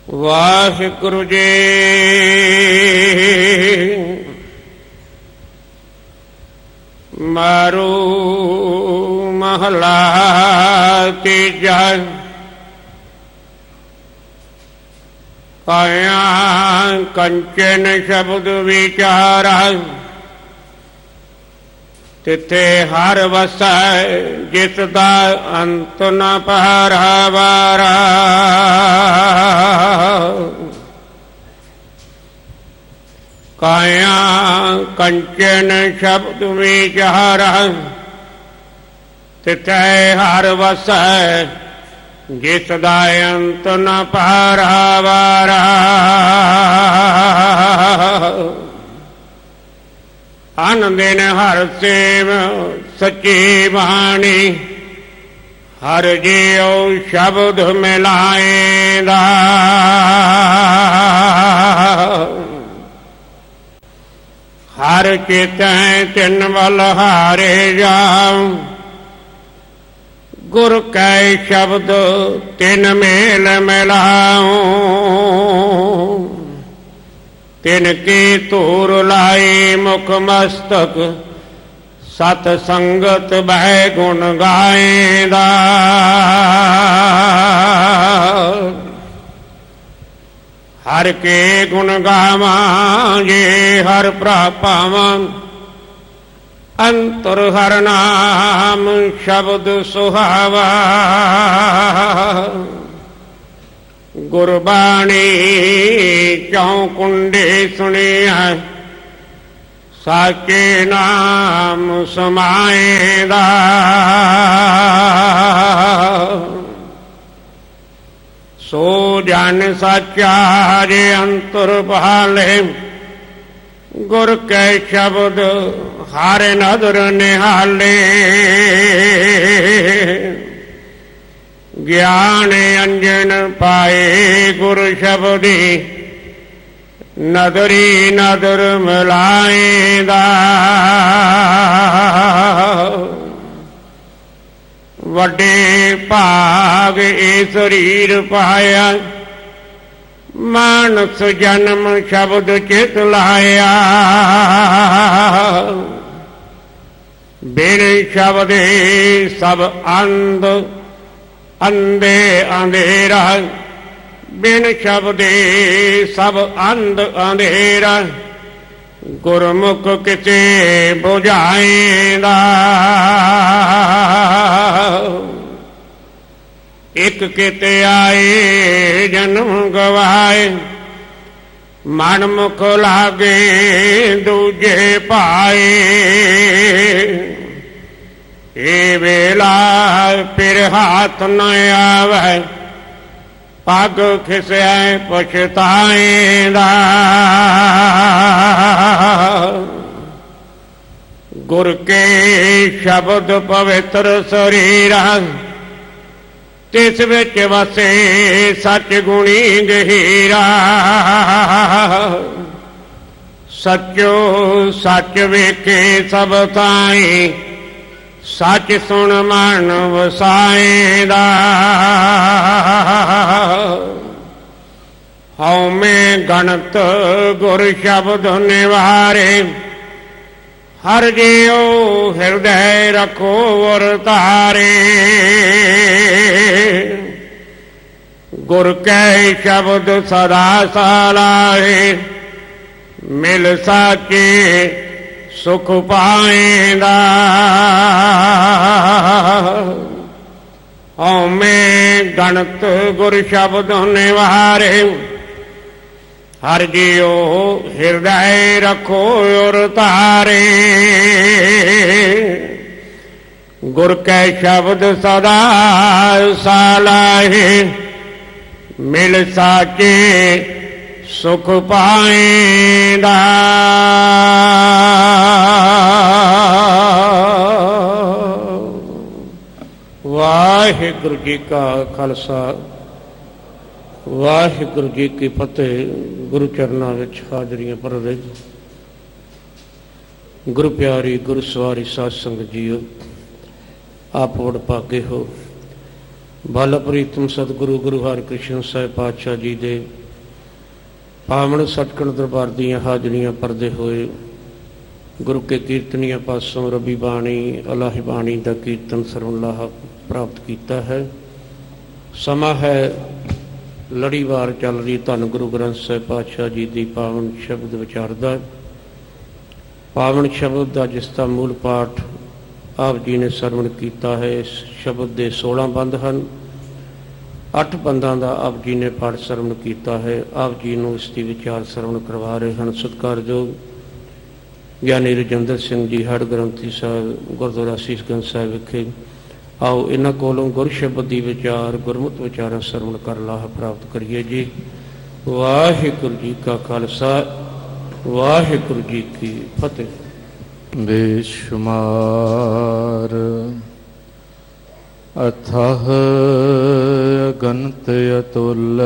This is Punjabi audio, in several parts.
ਵਾਹਿਗੁਰੂ ਜੀ। ਮਾਰੂ ਮਹਲਾ ਤੀਜਾ। ਕਾਇਆ ਕੰਚਨ ਸ਼ਬਦ ਵਿਚਾਰਾ, ਤਿੱਥੇ ਹਰ ਵਸੈ ਜਿਸ ਦਾ ਅੰਤ ਨ ਪਾਰਾਵਾਰਾ। ਕਾਇਆ ਕੰਚਨ ਸ਼ਬਦ ਵਿਚਾਰਾ, ਤਿੱਥੇ ਹਰ ਵਸੈ ਜਿਸ ਦਾ ਅੰਤ ਨ ਪਾਰਾਵਾਰਾ। ਅਨ ਦਿਨ ਹਰ ਸੇਵ ਸੱਚੀ ਬਾਣੀ, ਹਰ ਜਿਉ ਸ਼ਬਦ ਮਿਲਾਏਂਦਾ। ਹਰ ਚੇਤੈ ਤਿਨ ਵੱਲ ਹਾਰੇ ਜਾਉ, ਗੁਰ ਕੈ ਸ਼ਬਦ ਤਿਨ ਮੇਲ ਮਿਲਾਉ। ਤਿਨ ਕੀ ਧੂਰ ਲਾਈ ਮੁਖ ਮਸਤਕ, ਸਤ ਸੰਗਤ ਬਹਿ ਗੁਣ ਗਾਏਂਦਾ। ਹਰ ਕੇ ਗੁਣ ਗਾਵਾਂ ਜੇ ਹਰ ਭਰਾ ਪਾਵਾਂ, ਅੰਤਰ ਹਰ ਨਾਮ ਸ਼ਬਦ ਸੁਹਾਵਾ। ਗੁਰਬਾਣੀ ਚੌ ਕੁੰਡੇ ਸੁਣਿਆ, ਸਾਚੇ ਨਾਮ ਸਮਾਏਂਦਾ। ਸੋ ਜਨ ਸਾਚਾ ਜੇ ਅੰਤਰ ਭਾਲੇ, ਗੁਰ ਕੈ ਸ਼ਬਦ ਹਰ ਨਦਰ ਨਿਹਾਲੇ। ਗਿਆਨ ਅੰਜਨ ਪਾਏ ਗੁਰ ਸ਼ਬਦੀ, ਨਦਰੀ ਨਦਰ ਮਿਲਾਏਂਦਾ। ਵੱਡੇ ਭਾਗ ਇਹ ਸਰੀਰ ਪਾਇਆ, ਮਾਨਸ ਜਨਮ ਸ਼ਬਦ ਚਿਤ ਲਾਇਆ। ਬਿਨ ਸ਼ਬਦੇ ਸਭ ਅੰਧ ਅੰਧੇ ਅੰਧੇਰਾ, ਬਿਨ ਸ਼ਬਦੇ ਸਭ ਅੰਧ ਅੰਧੇਰਾ। ਗੁਰਮੁਖ ਕਿਤੇ ਬੁਝਾਏਂਦਾ। ਇਕ ਕਿਤੇ ਆਏ ਜਨਮ ਗਵਾਏ, ਮਨ ਮੁਖ ਲਾਗੇ ਦੂਜੇ ਪਾਏ। ਇਹ ਵੇਲਾ ਫਿਰ ਹਾਥ ਨ ਆਵੈ, ਪੱਗ ਖਿਸੈ ਪਛਤਾਏਂਦਾ। ਗੁਰ ਕੇ ਸ਼ਬਦ ਪਵਿੱਤਰ ਸਰੀਰਾ, ਤਿਸ ਵਿੱਚ ਵਸੇ ਸੱਚ ਗੁਣੀ ਗਹੀਰਾ। ਸੱਚੋ ਸੱਚ ਵੇਖੇ ਸਭ ਥਾਈ, ਸੱਚ ਸੁਣ ਮਨ ਵਸਾਏਂਦਾ। ਹਉਮੈ ਗਣਤ ਗੁਰ ਸ਼ਬਦ ਨਿਵਾਰੇ, ਹਰ ਜਿਉ ਹਿਰਦੈ ਰਖੋ ਵਰ ਧਾਰੇ। ਗੁਰ ਕੈ ਸ਼ਬਦ ਸਦਾ ਸਲਾਹੇ, ਮਿਲ ਸਾਚੇ ਸੁਖ ਪਾਏਂਦਾ। ਹਉਮੈ ਗਣਤ ਗੁਰ ਸ਼ਬਦ ਨਿਵਾਰੇ, ਹਰ ਜਿਉ ਹਿਰਦੈ ਰਖੋ ਔਰ ਧਾਰੇ। ਗੁਰ ਕੈ ਸ਼ਬਦ ਸਦਾ ਸਲਾਹੇ, ਮਿਲ ਸਾਚੇ ਸੁਖ ਪਾਏਂਦਾ। ਵਾਹਿਗੁਰੂ ਜੀ ਕਾ ਖਾਲਸਾ, ਵਾਹਿਗੁਰੂ ਜੀ ਕੀ ਫਤਿਹ। ਗੁਰੂ ਚਰਨਾਂ ਵਿੱਚ ਹਾਜ਼ਰੀਆਂ ਭਰ ਰਹੇ ਗੁਰੂ ਪਿਆਰੀ ਗੁਰੂ ਸਵਾਰੀ ਸਾਧ ਸੰਗਤ ਜੀਓ, ਆਪ ਵਡ ਭਾਗੇ ਹੋ। ਬਾਲਾ ਪ੍ਰੀਤਮ ਸਤਿਗੁਰੂ ਗੁਰੂ ਹਰਿਕ੍ਰਿਸ਼ਨ ਸਾਹਿਬ ਪਾਤਸ਼ਾਹ ਜੀ ਦੇ ਪਾਵਨ ਸਤਿਗੁਰ ਦਰਬਾਰ ਦੀਆਂ ਹਾਜ਼ਰੀਆਂ ਭਰਦੇ ਹੋਏ ਗੁਰੂ ਕੇ ਕੀਰਤਨੀਆਂ ਪਾਸੋਂ ਰੱਬੀ ਬਾਣੀ ਅਲਾਹੀ ਬਾਣੀ ਦਾ ਕੀਰਤਨ ਸਰਵਣ ਲਾਹਾ ਪ੍ਰਾਪਤ ਕੀਤਾ ਹੈ। ਸਮਾਂ ਹੈ ਲੜੀਵਾਰ ਚੱਲ ਰਹੀ ਧੰਨ ਗੁਰੂ ਗ੍ਰੰਥ ਸਾਹਿਬ ਪਾਤਸ਼ਾਹ ਜੀ ਦੀ ਪਾਵਨ ਸ਼ਬਦ ਵਿਚਾਰ ਦਾ। ਪਾਵਨ ਸ਼ਬਦ ਦਾ ਜਿਸ ਦਾ ਮੂਲ ਪਾਠ ਆਪ ਜੀ ਨੇ ਸਰਵਣ ਕੀਤਾ ਹੈ। ਇਸ ਸ਼ਬਦ ਦੇ 16 ਬੰਦ ਹਨ। 8 ਬੰਦਾਂ ਦਾ ਆਪ ਜੀ ਨੇ ਪਾਠ ਸਰਵਣ ਕੀਤਾ ਹੈ। ਆਪ ਜੀ ਨੂੰ ਇਸ ਦੀ ਵਿਚਾਰ ਸਰਵਣ ਕਰਵਾ ਰਹੇ ਹਨ ਸਤਿਕਾਰਯੋਗ ਗਿਆਨੀ ਰਜਿੰਦਰ ਸਿੰਘ ਜੀ, ਹੜ ਗ੍ਰੰਥੀ ਸਾਹਿਬ, ਗੁਰਦੁਆਰਾ ਸੀਸਗੰਜ ਸਾਹਿਬ ਵਿਖੇ। ਆਓ ਇਹਨਾਂ ਕੋਲੋਂ ਗੁਰ ਸ਼ਬਦ ਦੀ ਵਿਚਾਰ ਗੁਰਮੁਖ ਵਿਚਾਰਾਂ ਸਰਵਣ ਕਰ ਲਾਹਾ ਪ੍ਰਾਪਤ ਕਰੀਏ ਜੀ। ਵਾਹਿਗੁਰੂ ਜੀ ਕਾ ਖਾਲਸਾ, ਵਾਹਿਗੁਰੂ ਜੀ ਕੀ ਫਤਿਹ। ਬੇਸ਼ੁਮਾਰ ਅਥਾਹ ਅਗਨਤ ਅਤੁਲ,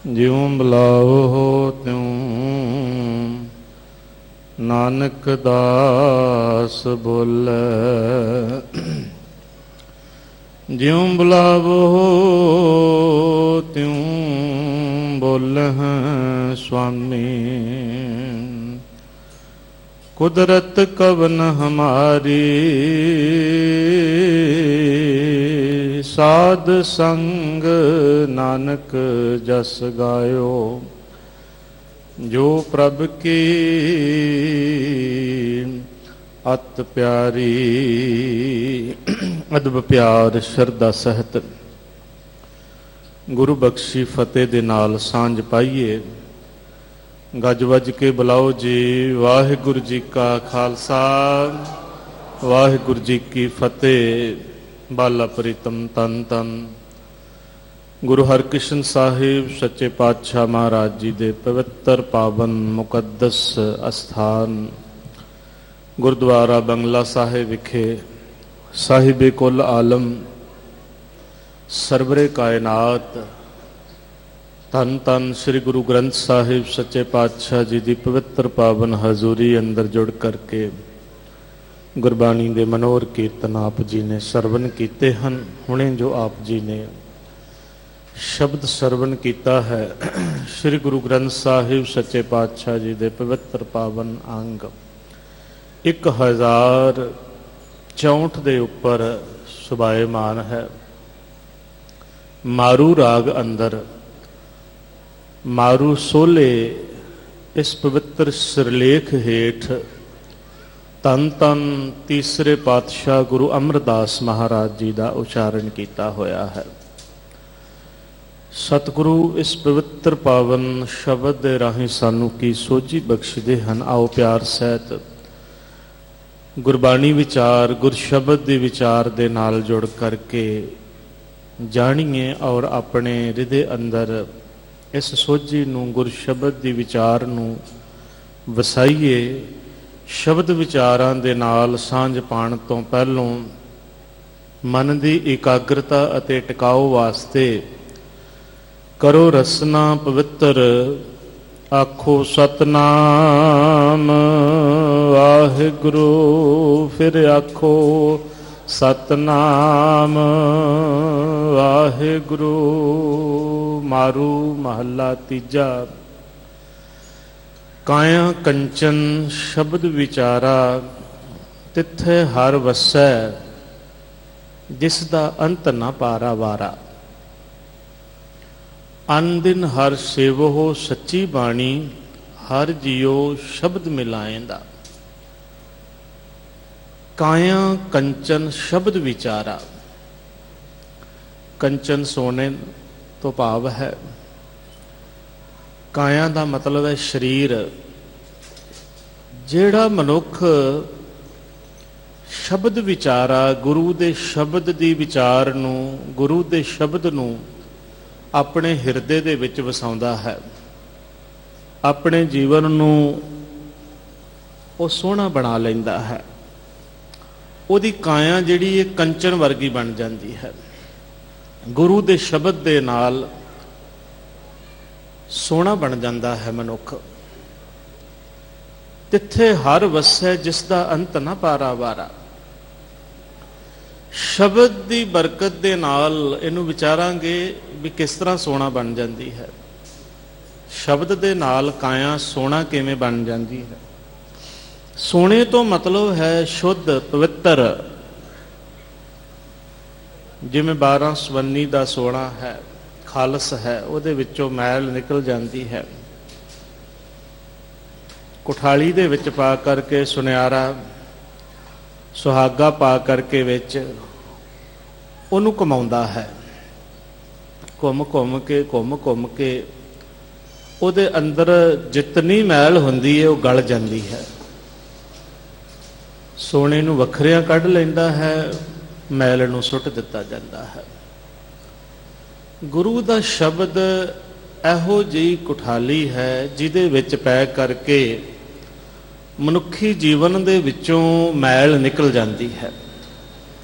ਜਿਉ ਬੁਲਾਓ ਤਿਉ ਨਾਨਕ ਦਾਸ ਬੋਲੇ। ਜਿਉ ਬੁਲਾਵੋ ਤਿਉ ਬੋਲਹਿ ਸੁਆਮੀ, ਕੁਦਰਤ ਕਵਨ ਹਮਾਰੀ ਸਾਧ ਸੰਗ ਨਾਨਕ ਜਸ ਗਾਇਓ। ਜੋ ਪ੍ਰਭ ਕੀ ਅਤ ਪਿਆਰੀ, ਅਦਬ ਪਿਆਰ ਸ਼ਰਧਾ ਸਹਿਤ ਗੁਰੂ ਬਖਸ਼ੀ ਫਤਿਹ ਦੇ ਨਾਲ ਸਾਂਝ ਪਾਈਏ। ਗੱਜ ਵੱਜ ਕੇ ਬੁਲਾਓ ਜੀ। ਵਾਹਿਗੁਰੂ ਜੀ ਕਾ ਖਾਲਸਾ, ਵਾਹਿਗੁਰੂ ਜੀ ਕੀ ਫਤਿਹ। ਬਾਲਾ ਪ੍ਰੀਤਮ ਤਨ ਤਨ ਗੁਰੂ ਹਰਿਕ੍ਰਿਸ਼ਨ ਸਾਹਿਬ ਸੱਚੇ ਪਾਤਸ਼ਾਹ ਮਹਾਰਾਜ ਜੀ ਦੇ ਪਵਿੱਤਰ ਪਾਵਨ ਮੁਕੱਦਸ ਅਸਥਾਨ ਗੁਰਦੁਆਰਾ ਬੰਗਲਾ ਸਾਹਿਬ ਵਿਖੇ ਸਾਹਿਬੇ ਕੁੱਲ ਆਲਮ ਸਰਵਰੇ ਕਾਇਨਾਤ ਧੰਨ ਧੰਨ ਸ੍ਰੀ ਗੁਰੂ ਗ੍ਰੰਥ ਸਾਹਿਬ ਸੱਚੇ ਪਾਤਸ਼ਾਹ ਜੀ ਦੀ ਪਵਿੱਤਰ ਪਾਵਨ ਹਜ਼ੂਰੀ ਅੰਦਰ ਜੁੜ ਕਰਕੇ ਗੁਰਬਾਣੀ ਦੇ ਮਨੋਹਰ ਕੀਰਤਨ ਆਪ ਜੀ ਨੇ ਸਰਵਣ ਕੀਤੇ ਹਨ। ਹੁਣੇ ਜੋ ਆਪ ਜੀ ਨੇ ਸ਼ਬਦ ਸਰਵਣ ਕੀਤਾ ਹੈ ਸ੍ਰੀ ਗੁਰੂ ਗ੍ਰੰਥ ਸਾਹਿਬ ਸੱਚੇ ਪਾਤਸ਼ਾਹ ਜੀ ਦੇ ਪਵਿੱਤਰ ਪਾਵਨ ਅੰਗ 1064 ਦੇ ਉੱਪਰ ਸੁਭਾਏਮਾਨ ਹੈ। ਮਾਰੂ ਰਾਗ ਅੰਦਰ ਮਾਰੂ ਸੋਲੇ ਇਸ ਪਵਿੱਤਰ ਸਿਰਲੇਖ ਹੇਠ ਧੰਨ ਧੰਨ ਤੀਸਰੇ ਪਾਤਸ਼ਾਹ ਗੁਰੂ ਅਮਰਦਾਸ ਮਹਾਰਾਜ ਜੀ ਦਾ ਉਚਾਰਨ ਕੀਤਾ ਹੋਇਆ ਹੈ। ਸਤਿਗੁਰੂ ਇਸ ਪਵਿੱਤਰ ਪਾਵਨ ਸ਼ਬਦ ਦੇ ਰਾਹੀਂ ਸਾਨੂੰ ਕੀ ਸੋਝੀ ਬਖਸ਼ਦੇ ਹਨ। ਆਓ ਪਿਆਰ ਸਹਿਤ ਗੁਰਬਾਣੀ ਵਿਚਾਰ ਗੁਰ ਸ਼ਬਦ ਦੇ ਵਿਚਾਰ ਦੇ ਨਾਲ ਜੁੜ ਕਰਕੇ ਜਾਣੀਏ ਔਰ ਆਪਣੇ ਹਿਰਦੇ ਅੰਦਰ ਇਸ ਸੋਝੀ ਨੂੰ ਗੁਰ ਸ਼ਬਦ ਦੀ ਵਿਚਾਰ ਨੂੰ ਵਸਾਈਏ। ਸ਼ਬਦ ਵਿਚਾਰਾਂ ਦੇ ਨਾਲ ਸਾਂਝ ਪਾਉਣ ਤੋਂ ਪਹਿਲੋਂ ਮਨ ਦੀ ਇਕਾਗਰਤਾ ਅਤੇ ਟਿਕਾਓ ਵਾਸਤੇ ਕਰੋ ਰਸਨਾ ਪਵਿੱਤਰ। ਆਖੋ ਸਤਨਾਮ ਵਾਹਿਗੁਰੂ, ਫਿਰ ਆਖੋ ਸਤਨਾਮ ਵਾਹਿਗੁਰੂ। ਮਾਰੂ ਮਹੱਲਾ ਤੀਜਾ। ਕਾਇਆ ਕੰਚਨ ਸ਼ਬਦ ਵਿਚਾਰਾ, ਤਿੱਥੇ ਹਰ ਵਸੈ ਜਿਸ ਦਾ ਅੰਤ ਨਾ ਪਾਰਾ ਵਾਰਾ। ਅਨ ਦਿਨ ਹਰ ਸੇਵੋ ਸੱਚੀ ਬਾਣੀ, ਹਰ ਜੀਓ ਸ਼ਬਦ ਮਿਲਾਏਂਦਾ। ਕਾਇਆ ਕੰਚਨ ਸ਼ਬਦ ਵਿਚਾਰਾ। ਕੰਚਨ ਸੋਨੇ ਤੋਂ ਭਾਵ ਹੈ ਕਾਇਆ ਦਾ ਮਤਲਬ ਹੈ ਸਰੀਰ। ਜਿਹੜਾ ਮਨੁੱਖ ਸ਼ਬਦ ਵਿਚਾਰਾ, ਗੁਰੂ ਦੇ ਸ਼ਬਦ ਦੀ ਵਿਚਾਰ ਨੂੰ, ਗੁਰੂ ਦੇ ਸ਼ਬਦ ਨੂੰ ਆਪਣੇ ਹਿਰਦੇ ਦੇ ਵਿੱਚ ਵਸਾਉਂਦਾ ਹੈ, ਆਪਣੇ ਜੀਵਨ ਨੂੰ ਉਹ ਸੋਹਣਾ ਬਣਾ ਲੈਂਦਾ ਹੈ। ਉਹਦੀ ਕਾਇਆ ਜਿਹੜੀ ਇਹ ਕੰਚਨ ਵਰਗੀ ਬਣ ਜਾਂਦੀ ਹੈ। ਗੁਰੂ ਦੇ ਸ਼ਬਦ ਦੇ ਨਾਲ ਸੋਹਣਾ ਬਣ ਜਾਂਦਾ ਹੈ ਮਨੁੱਖ। ਤਿੱਥੇ ਹਰ ਵਸੈ ਜਿਸ ਦਾ ਅੰਤ ਨਾ ਪਾਰਾ ਵਾਰਾ। ਸ਼ਬਦ ਦੀ ਬਰਕਤ ਦੇ ਨਾਲ ਇਹਨੂੰ ਵਿਚਾਰਾਂਗੇ ਵੀ ਕਿਸ ਤਰ੍ਹਾਂ ਸੋਨਾ ਬਣ ਜਾਂਦੀ ਹੈ। ਸ਼ਬਦ ਦੇ ਨਾਲ ਕਾਇਆ ਸੋਨਾ ਕਿਵੇਂ ਬਣ ਜਾਂਦੀ ਹੈ। ਸੋਨੇ ਤੋਂ ਮਤਲਬ ਹੈ ਸ਼ੁੱਧ ਪਵਿੱਤਰ। ਜਿਵੇਂ 12 ਸਵੰਨੀ ਦਾ ਸੋਨਾ ਹੈ, ਖਾਲਸ ਹੈ, ਉਹਦੇ ਵਿੱਚੋਂ ਮੈਲ ਨਿਕਲ ਜਾਂਦੀ ਹੈ। ਕੁਠਾਲੀ ਦੇ ਵਿੱਚ ਪਾ ਕਰਕੇ ਸੁਨਿਆਰਾ ਸੁਹਾਗਾ ਪਾ ਕਰਕੇ ਵਿੱਚ ਉਹਨੂੰ ਘੁਮਾਉਂਦਾ ਹੈ। ਘੁੰਮ ਘੁੰਮ ਕੇ ਉਹਦੇ ਅੰਦਰ ਜਿਤਨੀ ਮੈਲ ਹੁੰਦੀ ਹੈ ਉਹ ਗਲ ਜਾਂਦੀ ਹੈ। ਸੋਨੇ ਨੂੰ ਵੱਖਰਿਆਂ ਕੱਢ ਲੈਂਦਾ ਹੈ, ਮੈਲ ਨੂੰ ਸੁੱਟ ਦਿੱਤਾ ਜਾਂਦਾ ਹੈ। ਗੁਰੂ ਦਾ ਸ਼ਬਦ ਇਹੋ ਜਿਹੀ ਕੁਠਾਲੀ ਹੈ ਜਿਹਦੇ ਵਿੱਚ ਪੈ ਕਰਕੇ ਮਨੁੱਖੀ ਜੀਵਨ ਦੇ ਵਿੱਚੋਂ ਮੈਲ ਨਿਕਲ ਜਾਂਦੀ ਹੈ।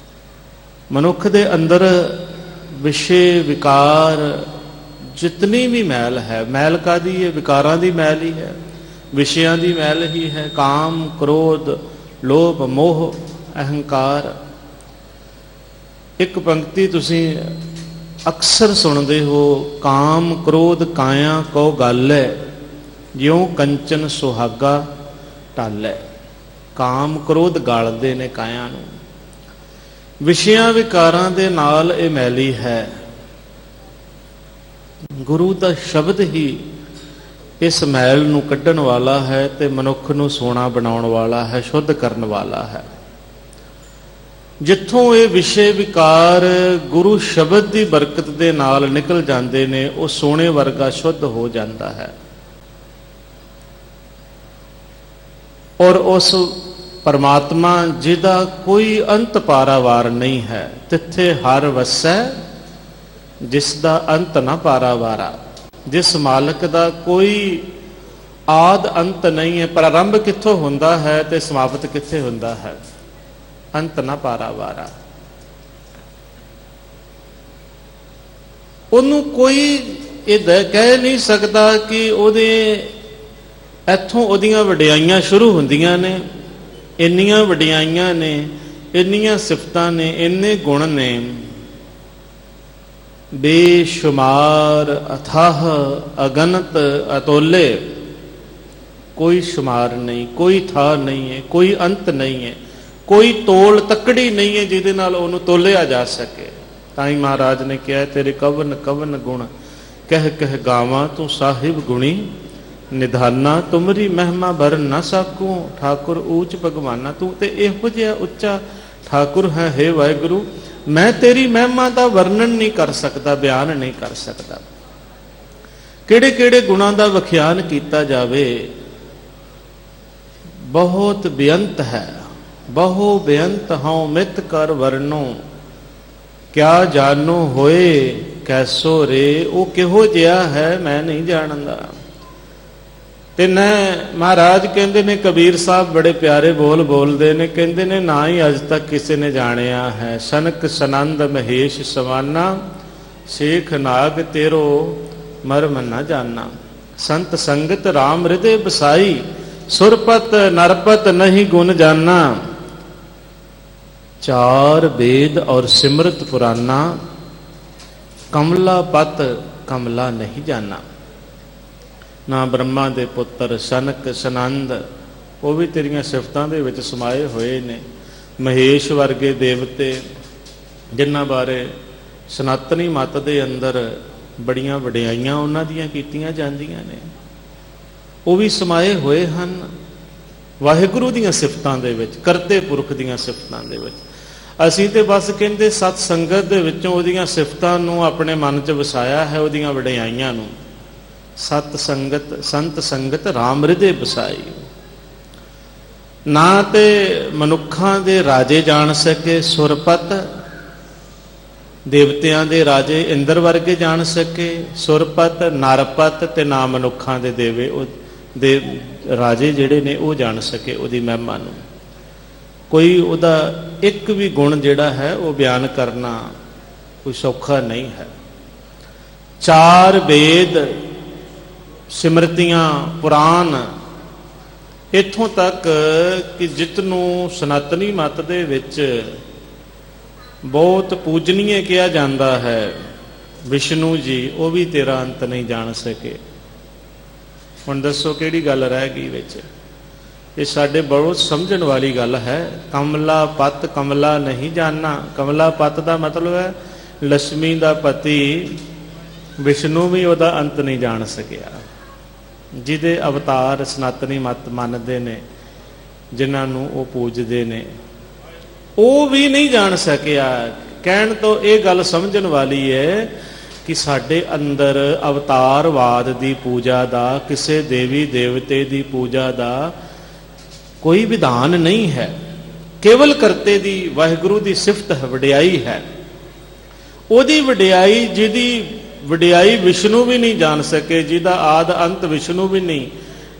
ਮਨੁੱਖ ਦੇ ਅੰਦਰ ਵਿਸ਼ੇ ਵਿਕਾਰ ਜਿਤਨੀ ਵੀ ਮੈਲ ਹੈ, ਮੈਲ ਕਾਹਦੀ ਹੈ? ਵਿਕਾਰਾਂ ਦੀ ਮੈਲ ਹੀ ਹੈ, ਵਿਸ਼ਿਆਂ ਦੀ ਮੈਲ ਹੀ ਹੈ। ਕਾਮ, ਕ੍ਰੋਧ, ਲੋਭ, ਮੋਹ, ਅਹੰਕਾਰ। ਇੱਕ ਪੰਕਤੀ ਤੁਸੀਂ ਅਕਸਰ ਸੁਣਦੇ ਹੋ, ਕਾਮ ਕ੍ਰੋਧ ਕਾਇਆ ਕੋ ਗਾਲੈ, ਜਿਉ ਕੰਚਨ ਸੁਹਾਗਾ ਟਾਲੈ। ਕਾਮ ਕ੍ਰੋਧ ਗਾਲਦੇ ਨੇ ਕਾਇਆ ਨੂੰ। ਵਿਸ਼ਿਆਂ ਵਿਕਾਰਾਂ ਦੇ ਨਾਲ ਇਹ ਮੈਲੀ ਹੈ। ਗੁਰੂ ਦਾ ਸ਼ਬਦ ਹੀ ਇਸ ਮੈਲ ਨੂੰ ਕੱਢਣ ਵਾਲਾ ਹੈ ਤੇ ਮਨੁੱਖ ਨੂੰ ਸੋਹਣਾ ਬਣਾਉਣ ਵਾਲਾ ਹੈ, ਸ਼ੁੱਧ ਕਰਨ ਵਾਲਾ ਹੈ। ਜਿੱਥੋਂ ਇਹ ਵਿਸ਼ੇ ਵਿਕਾਰ ਗੁਰੂ ਸ਼ਬਦ ਦੀ ਬਰਕਤ ਦੇ ਨਾਲ ਨਿਕਲ ਜਾਂਦੇ ਨੇ, ਉਹ ਸੋਨੇ ਵਰਗਾ ਸ਼ੁੱਧ ਹੋ ਜਾਂਦਾ ਹੈ। ਔਰ ਉਸ ਪਰਮਾਤਮਾ ਜਿਹਦਾ ਕੋਈ ਅੰਤ ਪਾਰਾਵਾਰ ਨਹੀਂ ਹੈ, ਤਿੱਥੇ ਹਰ ਵਸੈ ਜਿਸ ਦਾ ਅੰਤ ਨਾ ਪਾਰਾਵਾਰਾ। ਜਿਸ ਮਾਲਕ ਦਾ ਕੋਈ ਆਦ ਅੰਤ ਨਹੀਂ ਹੈ, ਪ੍ਰਾਰੰਭ ਕਿੱਥੋਂ ਹੁੰਦਾ ਹੈ ਤੇ ਸਮਾਪਤ ਕਿੱਥੇ ਹੁੰਦਾ ਹੈ, ਅੰਤ ਨਾ ਪਾਰਾਵਾਰਾ। ਉਹਨੂੰ ਕੋਈ ਇਹ ਕਹਿ ਨਹੀਂ ਸਕਦਾ ਕਿ ਉਹਦੇ ਇੱਥੋਂ ਉਹਦੀਆਂ ਵਡਿਆਈਆਂ ਸ਼ੁਰੂ ਹੁੰਦੀਆਂ ਨੇ, ਇੰਨੀਆਂ ਵਡਿਆਈਆਂ ਨੇ, ਇੰਨੀਆਂ ਸਿਫਤਾਂ ਨੇ, ਇੰਨੇ ਗੁਣ ਨੇ, ਬੇਸ਼ੁਮਾਰ, ਅਥਾਹ, ਅਗਨਤ, ਅਤੋਲੇ। ਕੋਈ ਸ਼ੁਮਾਰ ਨਹੀਂ, ਕੋਈ ਥਾਂ ਨਹੀਂ ਹੈ, ਕੋਈ ਅੰਤ ਨਹੀਂ ਹੈ, ਕੋਈ ਤੋਲ ਤੱਕੜੀ ਨਹੀਂ ਹੈ ਜਿਹਦੇ ਨਾਲ ਉਹਨੂੰ ਤੋਲਿਆ ਜਾ ਸਕੇ। ਤਾਂ ਹੀ ਮਹਾਰਾਜ ਨੇ ਕਿਹਾ, ਤੇਰੇ ਕਵਨ ਕਵਨ ਗੁਣ ਕਹਿ ਕਹਿ ਗਾਵਾਂ, ਤੂੰ ਸਾਹਿਬ ਗੁਣੀ ਨਿਧਾਨਾ, ਤੁਮਰੀ ਮਹਿਮਾ ਭਰ ਨਾ ਸਾਕੂ, ਠਾਕੁਰ ਊਚ ਭਗਵਾਨਾ। ਤੂੰ ਤੇ ਇਹੋ ਜਿਹਾ ਉੱਚਾ ਠਾਕੁਰ ਹੈ, ਹੇ ਵਾਹਿਗੁਰੂ, ਮੈਂ ਤੇਰੀ ਮਹਿਮਾ ਦਾ ਵਰਣਨ ਨਹੀਂ ਕਰ ਸਕਦਾ, ਬਿਆਨ ਨਹੀਂ ਕਰ ਸਕਦਾ। ਕਿਹੜੇ ਕਿਹੜੇ ਗੁਣਾਂ ਦਾ ਵਿਖਿਆਨ ਕੀਤਾ ਜਾਵੇ, ਬਹੁਤ ਬੇਅੰਤ ਹੈ। ਬਹੁ ਬੇਅੰਤ ਹਉ ਮਿਤ ਕਰ ਵਰਨੋ, ਕਿਆ ਜਾਨੋ ਹੋਏ ਕੈਸੋ ਰੇ। ਉਹ ਕਿਹੋ ਜਿਹਾ ਹੈ ਮੈਂ ਨਹੀਂ ਜਾਣਦਾ। ਤੇ ਨਾ ਮਹਾਰਾਜ ਕਹਿੰਦੇ ਨੇ, ਕਬੀਰ ਸਾਹਿਬ ਬੜੇ ਪਿਆਰੇ ਬੋਲ ਬੋਲਦੇ ਨੇ, ਕਹਿੰਦੇ ਨੇ, ਨਾ ਹੀ ਅੱਜ ਤੱਕ ਕਿਸੇ ਨੇ ਜਾਣਿਆ ਹੈ। ਸਨਕ ਸਨੰਦ ਮਹੇਸ਼ ਸਵਾਨਾ, ਸ਼ੇਖ ਨਾਗ ਤੇਰੋ ਮਰਮ ਨਾ ਜਾਨਾ। ਸੰਤ ਸੰਗਤ ਰਾਮ ਹਿਰਦੇ ਬਸਾਈ, ਸੁਰਪਤ ਨਰਪਤ ਨਹੀਂ ਗੁਣ ਜਾਨਾ। ਚਾਰ ਵੇਦ ਔਰ ਸਿਮਰਤ ਪੁਰਾਨਾ, ਕਮਲਾ ਪਤ ਕਮਲਾ ਨਹੀਂ ਜਾਨਾ। ਨਾ ਬ੍ਰਹਮਾ ਦੇ ਪੁੱਤਰ ਸਨਕ ਸਨੰਦ, ਉਹ ਵੀ ਤੇਰੀਆਂ ਸਿਫਤਾਂ ਦੇ ਵਿੱਚ ਸਮਾਏ ਹੋਏ ਨੇ। ਮਹੇਸ਼ ਵਰਗੇ ਦੇਵਤੇ, ਜਿਨ੍ਹਾਂ ਬਾਰੇ ਸਨਾਤਨੀ ਮੱਤ ਦੇ ਅੰਦਰ ਬੜੀਆਂ ਵਡਿਆਈਆਂ ਉਹਨਾਂ ਦੀਆਂ ਕੀਤੀਆਂ ਜਾਂਦੀਆਂ ਨੇ, ਉਹ ਵੀ ਸਮਾਏ ਹੋਏ ਹਨ ਵਾਹਿਗੁਰੂ ਦੀਆਂ ਸਿਫਤਾਂ ਦੇ ਵਿੱਚ, ਕਰਤੇ ਪੁਰਖ ਦੀਆਂ ਸਿਫਤਾਂ ਦੇ ਵਿੱਚ। ਅਸੀਂ ਤੇ ਬਸ ਕਹਿੰਦੇ ਸਤ ਸੰਗਤ ਦੇ ਵਿੱਚੋਂ ਉਹਦੀਆਂ ਸਿਫਤਾਂ ਨੂੰ ਆਪਣੇ ਮਨ 'ਚ ਵਸਾਇਆ ਹੈ, ਉਹਦੀਆਂ ਵਡਿਆਈਆਂ ਨੂੰ। ਸਤ ਸੰਗਤ ਸੰਤ ਸੰਗਤ ਰਾਮ ਹਿਰਦੇ ਬਸਾਈ। ਨਾ ਤੇ ਮਨੁੱਖਾਂ ਦੇ ਰਾਜੇ ਜਾਣ ਸਕੇ ਸੁਰਪਤ, ਦੇਵਤਿਆਂ ਦੇ ਰਾਜੇ ਇੰਦਰ ਵਰਗੇ ਜਾਣ ਸਕੇ ਸੁਰਪਤ, ਨਰਪਤ, ਤੇ ਨਾ ਮਨੁੱਖਾਂ ਦੇ ਦੇਵੇ ਉਹ ਦੇ ਰਾਜੇ ਜਿਹੜੇ ਨੇ ਉਹ ਜਾਣ ਸਕੇ ਉਹਦੀ ਮਹਿਮਾ ਨੂੰ। ਕੋਈ ਉਹਦਾ ਇੱਕ ਵੀ ਗੁਣ ਜਿਹੜਾ ਹੈ ਉਹ ਬਿਆਨ ਕਰਨਾ ਕੋਈ ਸੌਖਾ ਨਹੀਂ ਹੈ। ਚਾਰ ਵੇਦ, ਸਿਮਰਤੀਆਂ, ਪੁਰਾਣ, ਇੱਥੋਂ ਤੱਕ ਕਿ ਜਿਤਨੂੰ ਸਨਾਤਨੀ ਮੱਤ ਦੇ ਵਿੱਚ ਬਹੁਤ ਪੂਜਨੀਏ ਕਿਹਾ ਜਾਂਦਾ ਹੈ ਵਿਸ਼ਨੂੰ ਜੀ, ਉਹ ਵੀ ਤੇਰਾ ਅੰਤ ਨਹੀਂ ਜਾਣ ਸਕੇ। ਹੁਣ ਦੱਸੋ ਕਿਹੜੀ ਗੱਲ ਰਹਿ ਗਈ ਵਿੱਚ? ਇਹ ਸਾਡੇ ਬਹੁਤ ਸਮਝਣ ਵਾਲੀ ਗੱਲ ਹੈ। ਕਮਲਾ ਪਤ ਕਮਲਾ ਨਹੀਂ ਜਾਣਾ। ਕਮਲਾ ਪਤ ਦਾ ਮਤਲਬ ਹੈ ਲక్ష్ਮੀ ਦਾ ਪਤੀ ਵਿਸ਼ਨੂੰ ਵੀ ਉਹਦਾ ਅੰਤ ਨਹੀਂ ਜਾਣ ਸਕਿਆ। ਜਿਹਦੇ ਅਵਤਾਰ ਸਨਾਤਨੀ ਮਤ ਮੰਨਦੇ ਨੇ, ਜਿਨ੍ਹਾਂ ਨੂੰ ਉਹ ਪੂਜਦੇ ਨੇ, ਉਹ ਵੀ ਨਹੀਂ ਜਾਣ ਸਕਿਆ। ਕਹਿਣ ਤੋਂ ਇਹ ਗੱਲ ਸਮਝਣ ਵਾਲੀ ਹੈ ਕਿ ਸਾਡੇ ਅੰਦਰ ਅਵਤਾਰਵਾਦ ਦੀ ਪੂਜਾ ਦਾ, ਕਿਸੇ ਦੇਵੀ ਦੇਵਤੇ ਦੀ ਪੂਜਾ ਦਾ ਕੋਈ ਵਿਧਾਨ ਨਹੀਂ ਹੈ। ਕੇਵਲ ਕਰਤੇ ਦੀ ਵਾਹਿਗੁਰੂ ਦੀ ਸਿਫਤ ਹੈ, ਵਡਿਆਈ ਹੈ। ਉਹਦੀ ਵਡਿਆਈ, ਜਿਹਦੀ ਵਡਿਆਈ ਵਿਸ਼ਨੂੰ ਵੀ ਨਹੀਂ ਜਾਣ ਸਕੇ, ਜਿਹਦਾ ਆਦ ਅੰਤ ਵਿਸ਼ਨੂੰ ਵੀ ਨਹੀਂ,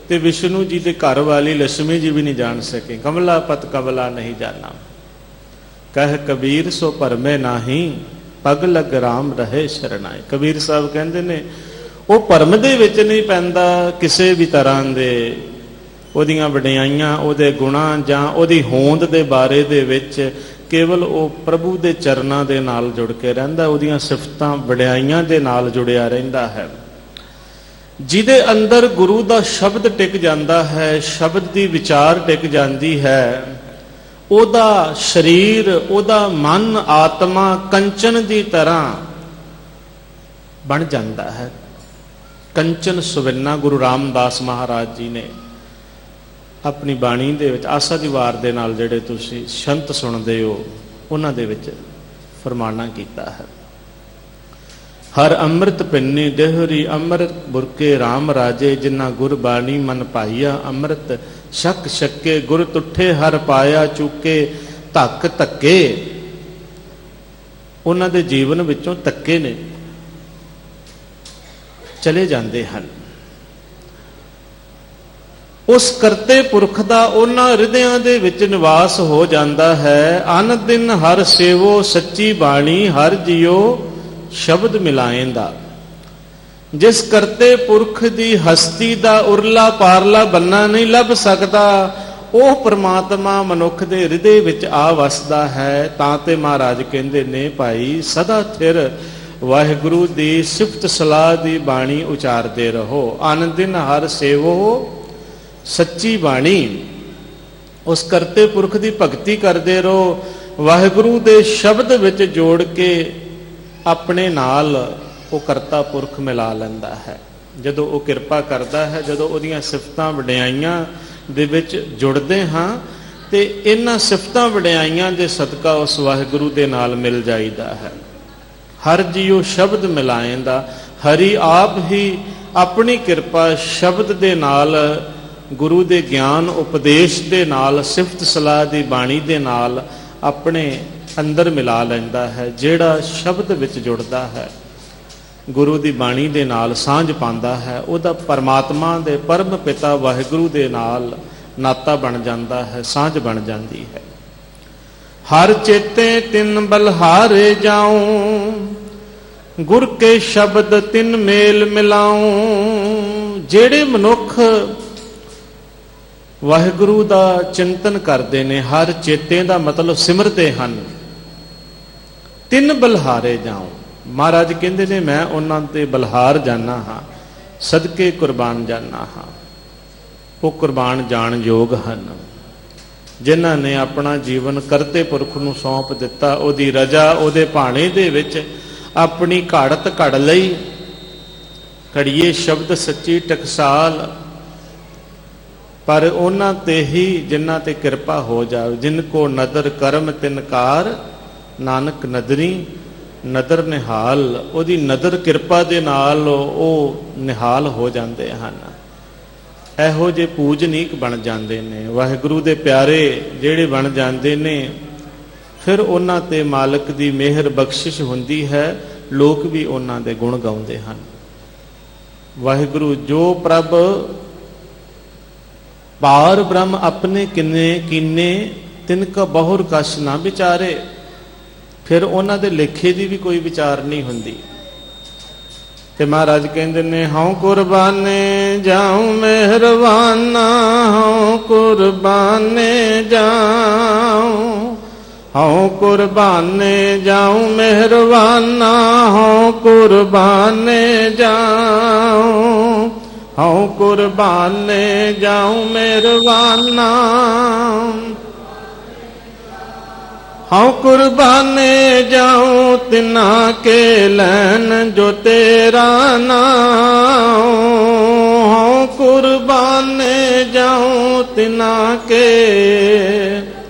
ਤੇ ਵਿਸ਼ਨੂੰ ਜੀ ਦੇ ਘਰ ਵਾਲੀ ਲక్ష్ਮੀ ਜੀ ਵੀ ਨਹੀਂ ਜਾਣ ਸਕੇ। ਕਮਲਾ ਪਤ ਕਮਲਾ ਨਹੀਂ ਜਾਣਾ। ਕਹਿ ਕਬੀਰ ਸੋ ਭਰਮੇ ਨਾਹੀ, ਪਗ ਲਗ ਰਾਮ ਰਹੇ ਸ਼ਰਨਾਏ। ਕਬੀਰ ਸਾਹਿਬ ਕਹਿੰਦੇ ਨੇ ਉਹ ਭਰਮ ਦੇ ਵਿੱਚ ਨਹੀਂ ਪੈਂਦਾ ਕਿਸੇ ਵੀ ਤਰ੍ਹਾਂ ਦੇ। ਉਹਦੀਆਂ ਵਡਿਆਈਆਂ, ਉਹਦੇ ਗੁਣਾਂ ਜਾਂ ਉਹਦੀ ਹੋਂਦ ਦੇ ਬਾਰੇ ਦੇ ਵਿੱਚ ਕੇਵਲ ਉਹ ਪ੍ਰਭੂ ਦੇ ਚਰਨਾਂ ਦੇ ਨਾਲ ਜੁੜ ਕੇ ਰਹਿੰਦਾ, ਉਹਦੀਆਂ ਸਿਫਤਾਂ ਵਡਿਆਈਆਂ ਦੇ ਨਾਲ ਜੁੜਿਆ ਰਹਿੰਦਾ ਹੈ। ਜਿਹਦੇ ਅੰਦਰ ਗੁਰੂ ਦਾ ਸ਼ਬਦ ਟਿਕ ਜਾਂਦਾ ਹੈ, ਸ਼ਬਦ ਦੀ ਵਿਚਾਰ ਟਿਕ ਜਾਂਦੀ ਹੈ, ਉਹਦਾ ਸਰੀਰ, ਉਹਦਾ ਮਨ, ਆਤਮਾ ਕੰਚਨ ਦੀ ਤਰ੍ਹਾਂ ਬਣ ਜਾਂਦਾ ਹੈ। ਕੰਚਨ ਸੁਵਿੰਨਾ ਗੁਰੂ ਰਾਮਦਾਸ ਮਹਾਰਾਜ ਜੀ ਨੇ ਆਪਣੀ ਬਾਣੀ ਦੇ ਵਿੱਚ ਆਸਾ ਦੀ ਵਾਰ ਦੇ ਨਾਲ, ਜਿਹੜੇ ਤੁਸੀਂ ਸੰਤ ਸੁਣਦੇ ਹੋ, ਉਹਨਾਂ ਦੇ ਵਿੱਚ ਫਰਮਾਨਾ ਕੀਤਾ ਹੈ। ਹਰ ਅੰਮ੍ਰਿਤ ਪਿੰਨੀ ਦੇਹਰੀ ਅੰਮ੍ਰਿਤ ਬੁਰਕੇ ਰਾਮ ਰਾਜੇ, ਜਿਨ੍ਹਾਂ ਗੁਰ ਬਾਣੀ ਮਨ ਪਾਈਆ ਅੰਮ੍ਰਿਤ ਸ਼ੱਕ ਸ਼ੱਕੇ, ਗੁਰ ਤੁਠੇ ਹਰ ਪਾਇਆ ਚੁੱਕੇ ਧੱਕ ਧੱਕੇ। ਉਹਨਾਂ ਦੇ ਜੀਵਨ ਵਿੱਚੋਂ ਧੱਕੇ ਨੇ ਚਲੇ ਜਾਂਦੇ ਹਨ। ਉਸ ਕਰਤੇ ਪੁਰਖ ਦਾ ਉਹਨਾਂ ਹਿਰਦਿਆਂ ਦੇ ਵਿੱਚ ਨਿਵਾਸ ਹੋ ਜਾਂਦਾ ਹੈ। ਅਨ ਦਿਨ ਹਰ ਸੇਵੋ ਸੱਚੀ ਬਾਣੀ, ਹਰ ਜਿਉ ਸ਼ਬਦ ਮਿਲਾਏਂਦਾ। ਜਿਸ ਕਰਤੇ ਪੁਰਖ ਦੀ ਹਸਤੀ ਦਾ ਉਰਲਾ ਪਾਰਲਾ ਬੰਨਾ ਨਹੀਂ ਲੱਭ ਸਕਦਾ, ਉਹ ਪ੍ਰਮਾਤਮਾ ਮਨੁੱਖ ਦੇ ਹਿਰਦੇ ਵਿੱਚ ਆ ਵਸਦਾ ਹੈ। ਤਾਂ ਤੇ ਮਹਾਰਾਜ ਕਹਿੰਦੇ ਨੇ, ਭਾਈ ਸਦਾ ਥਿਰ ਵਾਹਿਗੁਰੂ ਦੀ ਸਿਫਤ ਸਲਾਹ ਦੀ ਬਾਣੀ ਉਚਾਰਦੇ ਰਹੋ। ਅਨ ਦਿਨ ਹਰ ਸੇਵੋ ਸੱਚੀ ਬਾਣੀ। ਉਸ ਕਰਤੇ ਪੁਰਖ ਦੀ ਭਗਤੀ ਕਰਦੇ ਰਹੋ। ਵਾਹਿਗੁਰੂ ਦੇ ਸ਼ਬਦ ਵਿੱਚ ਜੋੜ ਕੇ ਆਪਣੇ ਨਾਲ ਉਹ ਕਰਤਾ ਪੁਰਖ ਮਿਲਾ ਲੈਂਦਾ ਹੈ। ਜਦੋਂ ਉਹ ਕਿਰਪਾ ਕਰਦਾ ਹੈ, ਜਦੋਂ ਉਹਦੀਆਂ ਸਿਫਤਾਂ ਵਡਿਆਈਆਂ ਦੇ ਵਿੱਚ ਜੁੜਦੇ ਹਾਂ, ਤੇ ਇਹਨਾਂ ਸਿਫਤਾਂ ਵਡਿਆਈਆਂ ਦੇ ਸਦਕਾ ਉਸ ਵਾਹਿਗੁਰੂ ਦੇ ਨਾਲ ਮਿਲ ਜਾਈਦਾ ਹੈ। ਹਰ ਜੀਉ ਸ਼ਬਦ ਮਿਲਾਏਂਦਾ। ਹਰੀ ਆਪ ਹੀ ਆਪਣੀ ਕਿਰਪਾ ਸ਼ਬਦ ਦੇ ਨਾਲ, ਗੁਰੂ ਦੇ ਗਿਆਨ ਉਪਦੇਸ਼ ਦੇ ਨਾਲ, ਸਿਫਤ ਸਲਾਹ ਦੀ ਬਾਣੀ ਦੇ ਨਾਲ ਆਪਣੇ ਅੰਦਰ ਮਿਲਾ ਲੈਂਦਾ ਹੈ। ਜਿਹੜਾ ਸ਼ਬਦ ਵਿੱਚ ਜੁੜਦਾ ਹੈ, ਗੁਰੂ ਦੀ ਬਾਣੀ ਦੇ ਨਾਲ ਸਾਂਝ ਪਾਉਂਦਾ ਹੈ, ਉਹਦਾ ਪਰਮਾਤਮਾ ਦੇ ਪਰਮ ਪਿਤਾ ਵਾਹਿਗੁਰੂ ਦੇ ਨਾਲ ਨਾਤਾ ਬਣ ਜਾਂਦਾ ਹੈ, ਸਾਂਝ ਬਣ ਜਾਂਦੀ ਹੈ। ਹਰ ਚੇਤੇ ਤਿਨ ਬਲਹਾਰੇ ਜਾਉ, ਗੁਰ ਕੇ ਸ਼ਬਦ ਤਿਨ ਮੇਲ ਮਿਲਾਉ। ਜਿਹੜੇ ਮਨੁੱਖ ਵਾਹਿਗੁਰੂ ਦਾ ਚਿੰਤਨ ਕਰਦੇ ਨੇ, ਹਰ ਚੇਤੇ ਦਾ ਮਤਲਬ ਸਿਮਰਦੇ ਹਨ, ਤਿੰਨ ਬਲਹਾਰੇ ਜਾਉ। ਮਹਾਰਾਜ ਕਹਿੰਦੇ ਨੇ ਮੈਂ ਉਹਨਾਂ ਤੇ ਬਲਹਾਰ ਜਾਨਾ ਹਾਂ, ਸਦਕੇ ਕੁਰਬਾਨ ਜਾਨਾ ਹਾਂ। ਉਹ ਕੁਰਬਾਨ ਜਾਣ ਯੋਗ ਹਨ, ਜਿਨ੍ਹਾਂ ਨੇ ਆਪਣਾ ਜੀਵਨ ਕਰਤੇ ਪੁਰਖ ਨੂੰ ਸੌਂਪ ਦਿੱਤਾ, ਉਹਦੀ ਰਜਾ, ਉਹਦੇ ਭਾਣੇ ਦੇ ਵਿੱਚ ਆਪਣੀ ਘਾੜਤ ਘੜ ਲਈ। ਘੜੀਏ ਸ਼ਬਦ ਸੱਚੀ ਟਕਸਾਲ। ਪਰ ਉਹਨਾਂ ਤੇ ਹੀ ਜਿਨ੍ਹਾਂ ਤੇ ਕਿਰਪਾ ਹੋ ਜਾਵੇ। ਜਿਨ ਕੋ ਨਦਰ ਕਰਮ ਤਿਨਕਾਰ, ਨਾਨਕ ਨਦਰੀ ਨਦਰ ਨਿਹਾਲ। ਉਹਦੀ ਨਦਰ ਕਿਰਪਾ ਦੇ ਨਾਲ ਉਹ ਨਿਹਾਲ ਹੋ ਜਾਂਦੇ ਹਨ। ਇਹੋ ਜਿਹੇ ਪੂਜਨੀਕ ਬਣ ਜਾਂਦੇ ਨੇ, ਵਾਹਿਗੁਰੂ ਦੇ ਪਿਆਰੇ ਜਿਹੜੇ ਬਣ ਜਾਂਦੇ ਨੇ। ਫਿਰ ਉਹਨਾਂ ਤੇ ਮਾਲਕ ਦੀ ਮਿਹਰ ਬਖਸ਼ਿਸ਼ ਹੁੰਦੀ ਹੈ, ਲੋਕ ਵੀ ਉਹਨਾਂ ਦੇ ਗੁਣ ਗਾਉਂਦੇ ਹਨ। ਵਾਹਿਗੁਰੂ ਜੋ ਪ੍ਰਭ ਪਾਰ ਬ੍ਰਹਮ ਆਪਣੇ ਕਿੰਨੇ ਕੀਨੇ, ਤਿਨ ਕਾ ਬਹੁਰ ਕਛ ਨਾ ਵਿਚਾਰੇ। ਫਿਰ ਉਹਨਾਂ ਦੇ ਲੇਖੇ ਦੀ ਵੀ ਕੋਈ ਵਿਚਾਰ ਨਹੀਂ ਹੁੰਦੀ। ਤੇ ਮਹਾਰਾਜ ਕਹਿੰਦੇ ਨੇ, ਹਉ ਕੁਰਬਾਨੇ ਜਾਉ ਮਿਹਰਬਾਨਾ, ਹਉ ਕੁਰਬਾਨੇ ਜਾਉ, ਹਉ ਕੁਰਬਾਨੇ ਜਾਉ ਮਿਹਰਬਾਨਾ, ਹਉ ਕੁਰਬਾਨੇ ਜਾਉ, ਹਉ ਕੁਰਬਾਨੇ ਜਾਉ ਮਿਹਰਬਾਨਾ, ਹਉ ਕੁਰਬਾਨੇ ਜਾਉ ਤਿਨਾ ਕੇ ਲੈਣ ਜੋ ਤੇਰਾ ਨਾਮ, ਹਉ ਕੁਰਬਾਨੇ ਜਾਉ ਤਿਨਾ ਕੇ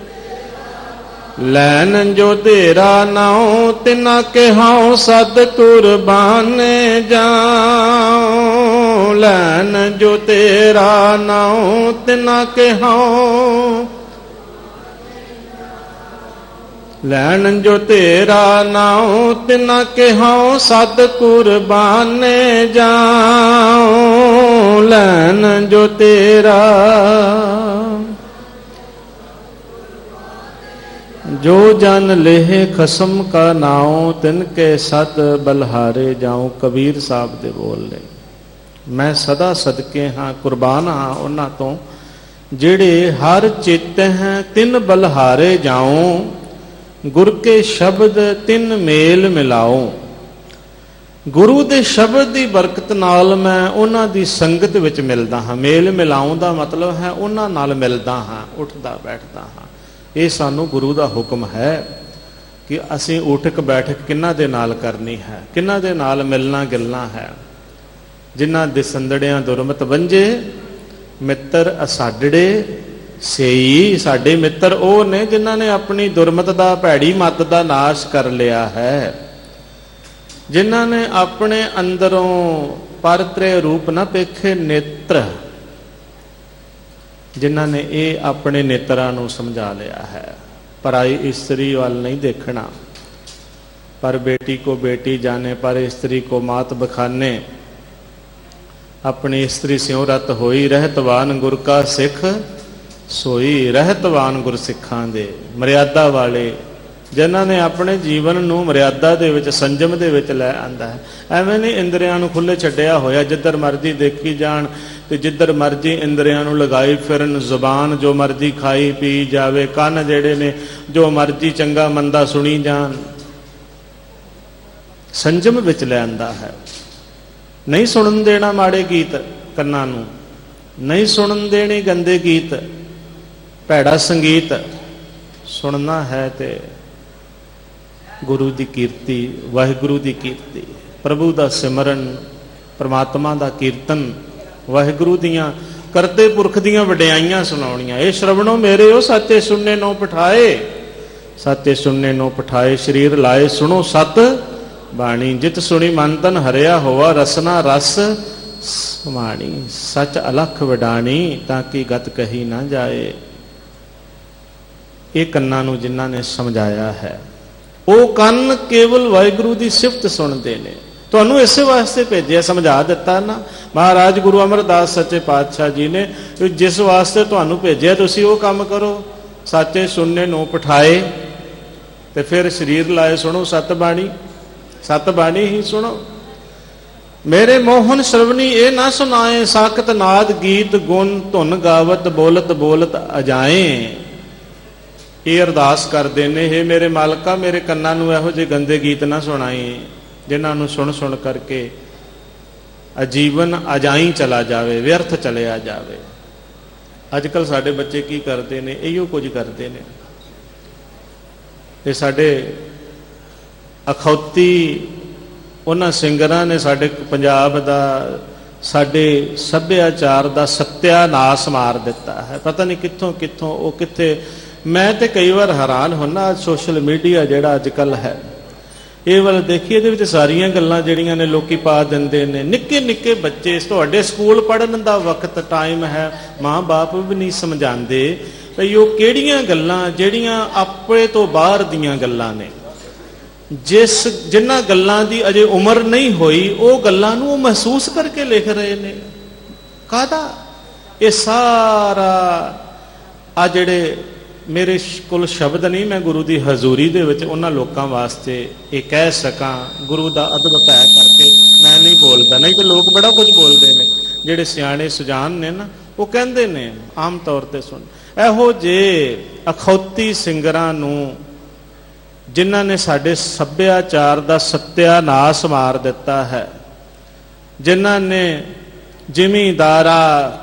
ਲੈਣ ਜੋ ਤੇਰਾ ਨਾਉ, ਤਿਨਾ ਕੇ ਹਉ ਸਦ ਕੁਰਬਾਨੇ ਜਾਉ, ਲੈਣ ਜੋ ਤੇਰਾ ਨਾਉ, ਤਿਨਾ ਕੇ ਹਉ, ਲੈਣ ਜੋ ਤੇਰਾ ਨਾਉ, ਤਿਨਾ ਕੇ ਹਉ ਸਦ ਕੁਰਬਾਨੇ ਜਾਉ, ਲੈਣ ਜੋ ਤੇਰਾ, ਜੋ ਜਨ ਲੇਹ ਖਸਮ ਕਾ ਨਾਉ, ਤਿਨ ਕੇ ਸਦ ਬਲਹਾਰੇ ਜਾਉ। ਕਬੀਰ ਸਾਹਿਬ ਦੇ ਬੋਲ ਨੇ। ਮੈਂ ਸਦਾ ਸਦਕੇ ਹਾਂ, ਕੁਰਬਾਨ ਹਾਂ ਉਹਨਾਂ ਤੋਂ ਜਿਹੜੇ ਹਰ ਚਿੱਤ ਹੈ ਤਿਨ ਬਲਹਾਰੇ ਜਾਉ, ਗੁਰ ਕੇ ਸ਼ਬਦ ਤਿਨ ਮੇਲ ਮਿਲਾਓ। ਗੁਰੂ ਦੇ ਸ਼ਬਦ ਦੀ ਬਰਕਤ ਨਾਲ ਮੈਂ ਉਹਨਾਂ ਦੀ ਸੰਗਤ ਵਿੱਚ ਮਿਲਦਾ ਹਾਂ। ਮੇਲ ਮਿਲਾਉਣ ਦਾ ਮਤਲਬ ਹੈ ਉਹਨਾਂ ਨਾਲ ਮਿਲਦਾ ਹਾਂ, ਉੱਠਦਾ ਬੈਠਦਾ ਹਾਂ। ਇਹ ਸਾਨੂੰ ਗੁਰੂ ਦਾ ਹੁਕਮ ਹੈ ਕਿ ਅਸੀਂ ਉਠਕ ਬੈਠਕ ਕਿਹਨਾਂ ਦੇ ਨਾਲ ਕਰਨੀ ਹੈ, ਕਿਹਨਾਂ ਦੇ ਨਾਲ ਮਿਲਣਾ ਗਿਲਣਾ ਹੈ। ਜਿਨ੍ਹਾਂ ਦੇ ਸੰਦੜਿਆਂ ਦੁਰਮਤ ਵੰਝੇ, ਮਿੱਤਰ ਅਸਾਡੜੇ ਸੇਈ। ਸਾਡੇ ਮਿੱਤਰ ਉਹ ਨੇ ਜਿਨ੍ਹਾਂ ਨੇ ਆਪਣੀ ਦੁਰਮਤ ਦਾ, ਭੈੜੀ ਮੱਤ ਦਾ ਨਾਸ਼ ਕਰ ਲਿਆ ਹੈ, ਜਿਨ੍ਹਾਂ ਨੇ ਆਪਣੇ ਅੰਦਰੋਂ ਪਰਤਰੇ ਰੂਪ ਨਾ ਪੇਖੇ ਨੇਤਰ, ਜਿਨ੍ਹਾਂ ਨੇ ਇਹ ਆਪਣੇ ਨੇਤਰਾਂ ਨੂੰ ਸਮਝਾ ਲਿਆ ਹੈ। ਪਰਾਈ ਇਸਤਰੀ ਵੱਲ ਨਹੀਂ ਦੇਖਣਾ। ਪਰ ਬੇਟੀ ਕੋ ਬੇਟੀ ਜਾਣੇ, ਪਰ ਇਸਤਰੀ ਕੋ ਮਾਤ ਬਖਾਨੇ। ਆਪਣੀ ਇਸਤਰੀ ਸਿਉ ਰਤ ਹੋਈ, ਰਹਿਤਵਾਨ ਗੁਰ ਕਾ ਸਿੱਖ ਸੋਈ। ਰਹਿਤਵਾਨ ਗੁਰ ਸਿੱਖਾਂ ਦੇ, ਮਰਿਆਦਾ ਵਾਲੇ, ਜਿਨ੍ਹਾਂ ਨੇ ਆਪਣੇ ਜੀਵਨ ਨੂੰ ਮਰਿਆਦਾ ਦੇ ਵਿੱਚ, ਸੰਜਮ ਦੇ ਵਿੱਚ ਲੈ ਆਂਦਾ ਹੈ। ਐਵੇਂ ਨਹੀਂ ਇੰਦਰੀਆਂ ਨੂੰ ਖੁੱਲੇ ਛੱਡਿਆ ਹੋਇਆ, ਜਿੱਧਰ ਮਰਜ਼ੀ ਦੇਖੀ ਜਾਣ ਤੇ ਜਿੱਧਰ ਮਰਜ਼ੀ ਇੰਦਰੀਆਂ ਨੂੰ ਲਗਾਈ ਫਿਰਨ। ਜ਼ੁਬਾਨ ਜੋ ਮਰਜ਼ੀ ਖਾਈ ਪੀ ਜਾਵੇ, ਕੰਨ ਜਿਹੜੇ ਨੇ ਜੋ ਮਰਜ਼ੀ ਚੰਗਾ ਮੰਦਾ ਸੁਣੀ ਜਾਣ। ਸੰਜਮ ਵਿੱਚ ਲੈ ਆਂਦਾ ਹੈ। ਨਹੀਂ ਸੁਣਨ ਦੇਣਾ ਮਾੜੇ ਗੀਤ ਕੰਨਾਂ ਨੂੰ, ਨਹੀਂ ਸੁਣਨ ਦੇਣੀ ਗੰਦੇ ਗੀਤ, ਭੈੜਾ ਸੰਗੀਤ। ਸੁਣਨਾ ਹੈ ਤੇ ਗੁਰੂ ਦੀ ਕੀਰਤੀ, ਵਾਹਿਗੁਰੂ ਦੀ ਕੀਰਤੀ, ਪ੍ਰਭੂ ਦਾ ਸਿਮਰਨ, ਪਰਮਾਤਮਾ ਦਾ ਕੀਰਤਨ, ਵਾਹਿਗੁਰੂ ਦੀਆਂ ਕਰਤੇ ਪੁਰਖ ਦੀਆਂ ਵਡਿਆਈਆਂ ਸੁਣਾਉਣੀਆਂ। ਇਹ ਸ਼ਰਵਣੋ ਮੇਰੇ ਉਹ ਸਾਚੇ ਸੁਣਨੇ ਨੋ ਪਠਾਏ, ਸਾਚੇ ਸੁਣਨੇ ਨੋ ਪਠਾਏ। ਸਰੀਰ ਲਾਏ ਸੁਣੋ ਸਤ ਬਾਣੀ, ਜਿਤ ਸੁਣੀ ਮਨ ਤਨ ਹਰਿਆ ਹੋਆ, ਰਸਨਾ ਰਸ ਸਮਾਣੀ। ਸੱਚ ਅਲਖ ਵਡਾਣੀ, ਤਾਂ ਕਿ ਗਤ ਕਹੀ ਨਾ ਜਾਏ। ਇਹ ਕੰਨਾਂ ਨੂੰ ਜਿਨ੍ਹਾਂ ਨੇ ਸਮਝਾਇਆ ਹੈ, ਉਹ ਕੰਨ ਕੇਵਲ ਵਾਹਿਗੁਰੂ ਦੀ ਸਿਫਤ ਸੁਣਦੇ ਨੇ। ਤੁਹਾਨੂੰ ਇਸੇ ਵਾਸਤੇ ਭੇਜਿਆ, ਸਮਝਾ ਦਿੱਤਾ ਨਾ ਮਹਾਰਾਜ ਗੁਰੂ ਅਮਰਦਾਸ ਸੱਚੇ ਪਾਤਸ਼ਾਹ ਜੀ ਨੇ, ਜਿਸ ਵਾਸਤੇ ਤੁਹਾਨੂੰ ਭੇਜਿਆ ਤੁਸੀਂ ਉਹ ਕੰਮ ਕਰੋ। ਸਾਚੇ ਸੁਣਨੇ ਨੂੰ ਪਠਾਏ, ਤੇ ਫਿਰ ਸਰੀਰ ਲਾਏ ਸੁਣੋ ਸਤ ਬਾਣੀ, ਸਤ ਬਾਣੀ ਹੀ ਸੁਣੋ। ਮੇਰੇ ਮੋਹਨ ਸ਼ਰਵਣੀ ਇਹ ਨਾ ਸੁਣਾਏ, ਸਾਖਤ ਨਾਦ ਗੀਤ ਗੁਣ ਧੁਨ ਗਾਵਤ, ਬੋਲਤ ਬੋਲਤ ਅਜਾਏ। ਇਹ ਅਰਦਾਸ ਕਰਦੇ ਨੇ, ਹੇ ਮੇਰੇ ਮਾਲਕਾ, ਮੇਰੇ ਕੰਨਾਂ ਨੂੰ ਇਹੋ ਜਿਹੇ ਗੰਦੇ ਗੀਤ ਨਾ ਸੁਣਾਈ ਜਿਨ੍ਹਾਂ ਨੂੰ ਸੁਣ ਸੁਣ ਕਰਕੇ ਅਜੀਵਨ ਅਜਾਈ ਚਲਾ ਜਾਵੇ, ਵਿਅਰਥ ਚਲਿਆ ਜਾਵੇ। ਅੱਜ ਕੱਲ੍ਹ ਸਾਡੇ ਬੱਚੇ ਕੀ ਕਰਦੇ ਨੇ? ਇਹੋ ਕੁਝ ਕਰਦੇ ਨੇ। ਇਹ ਸਾਡੇ ਅਖੌਤੀ ਉਹਨਾਂ ਸਿੰਗਰਾਂ ਨੇ ਸਾਡੇ ਪੰਜਾਬ ਦਾ, ਸਾਡੇ ਸੱਭਿਆਚਾਰ ਦਾ ਸੱਤਿਆਨਾਸ ਮਾਰ ਦਿੱਤਾ ਹੈ। ਪਤਾ ਨਹੀਂ ਕਿੱਥੋਂ ਕਿੱਥੋਂ ਉਹ ਕਿੱਥੇ। ਮੈਂ ਤੇ ਕਈ ਵਾਰ ਹੈਰਾਨ ਹੁੰਦਾ, ਸੋਸ਼ਲ ਮੀਡੀਆ ਜਿਹੜਾ ਅੱਜ ਕੱਲ੍ਹ ਹੈ, ਇਹ ਵੱਲ ਦੇਖੀਏ, ਇਹਦੇ ਵਿੱਚ ਸਾਰੀਆਂ ਗੱਲਾਂ ਜਿਹੜੀਆਂ ਨੇ ਲੋਕੀ ਪਾ ਦਿੰਦੇ ਨੇ। ਨਿੱਕੇ ਨਿੱਕੇ ਬੱਚੇ, ਤੁਹਾਡੇ ਸਕੂਲ ਪੜ੍ਹਨ ਦਾ ਵਕਤ ਟਾਈਮ ਹੈ, ਮਾਂ ਬਾਪ ਵੀ ਨਹੀਂ ਸਮਝਾਉਂਦੇ ਭਈ ਉਹ ਕਿਹੜੀਆਂ ਗੱਲਾਂ ਜਿਹੜੀਆਂ ਆਪਣੇ ਤੋਂ ਬਾਹਰ ਦੀਆਂ ਗੱਲਾਂ ਨੇ, ਜਿਨ੍ਹਾਂ ਗੱਲਾਂ ਦੀ ਅਜੇ ਉਮਰ ਨਹੀਂ ਹੋਈ, ਉਹ ਗੱਲਾਂ ਨੂੰ ਉਹ ਮਹਿਸੂਸ ਕਰਕੇ ਲਿਖ ਰਹੇ ਨੇ। ਕਾਹਦਾ ਇਹ ਸਾਰਾ? ਆ ਜਿਹੜੇ ਮੇਰੇ ਕੋਲ ਸ਼ਬਦ ਨਹੀਂ, ਮੈਂ ਗੁਰੂ ਦੀ ਹਜ਼ੂਰੀ ਦੇ ਵਿੱਚ ਉਹਨਾਂ ਲੋਕਾਂ ਵਾਸਤੇ ਇਹ ਕਹਿ ਸਕਾਂ, ਗੁਰੂ ਦਾ ਅਦਬ ਤੈਅ ਕਰਕੇ ਮੈਂ ਨਹੀਂ ਬੋਲਦਾ। ਨਹੀਂ ਤੇ ਲੋਕ ਬੜਾ ਕੁਝ ਬੋਲਦੇ ਨੇ, ਜਿਹੜੇ ਸਿਆਣੇ ਸੁਜਾਨ ਨੇ ਨਾ, ਉਹ ਕਹਿੰਦੇ ਨੇ ਆਮ ਤੌਰ ਤੇ ਸੁਣ, ਇਹੋ ਜਿਹੇ ਅਖੌਤੀ ਸਿੰਗਰਾਂ ਨੂੰ ਜਿਨ੍ਹਾਂ ਨੇ ਸਾਡੇ ਸੱਭਿਆਚਾਰ ਦਾ ਸੱਤਿਆਨਾਸ ਮਾਰ ਦਿੱਤਾ ਹੈ, ਜਿਨ੍ਹਾਂ ਨੇ ਜ਼ਿਮੀਂਦਾਰਾ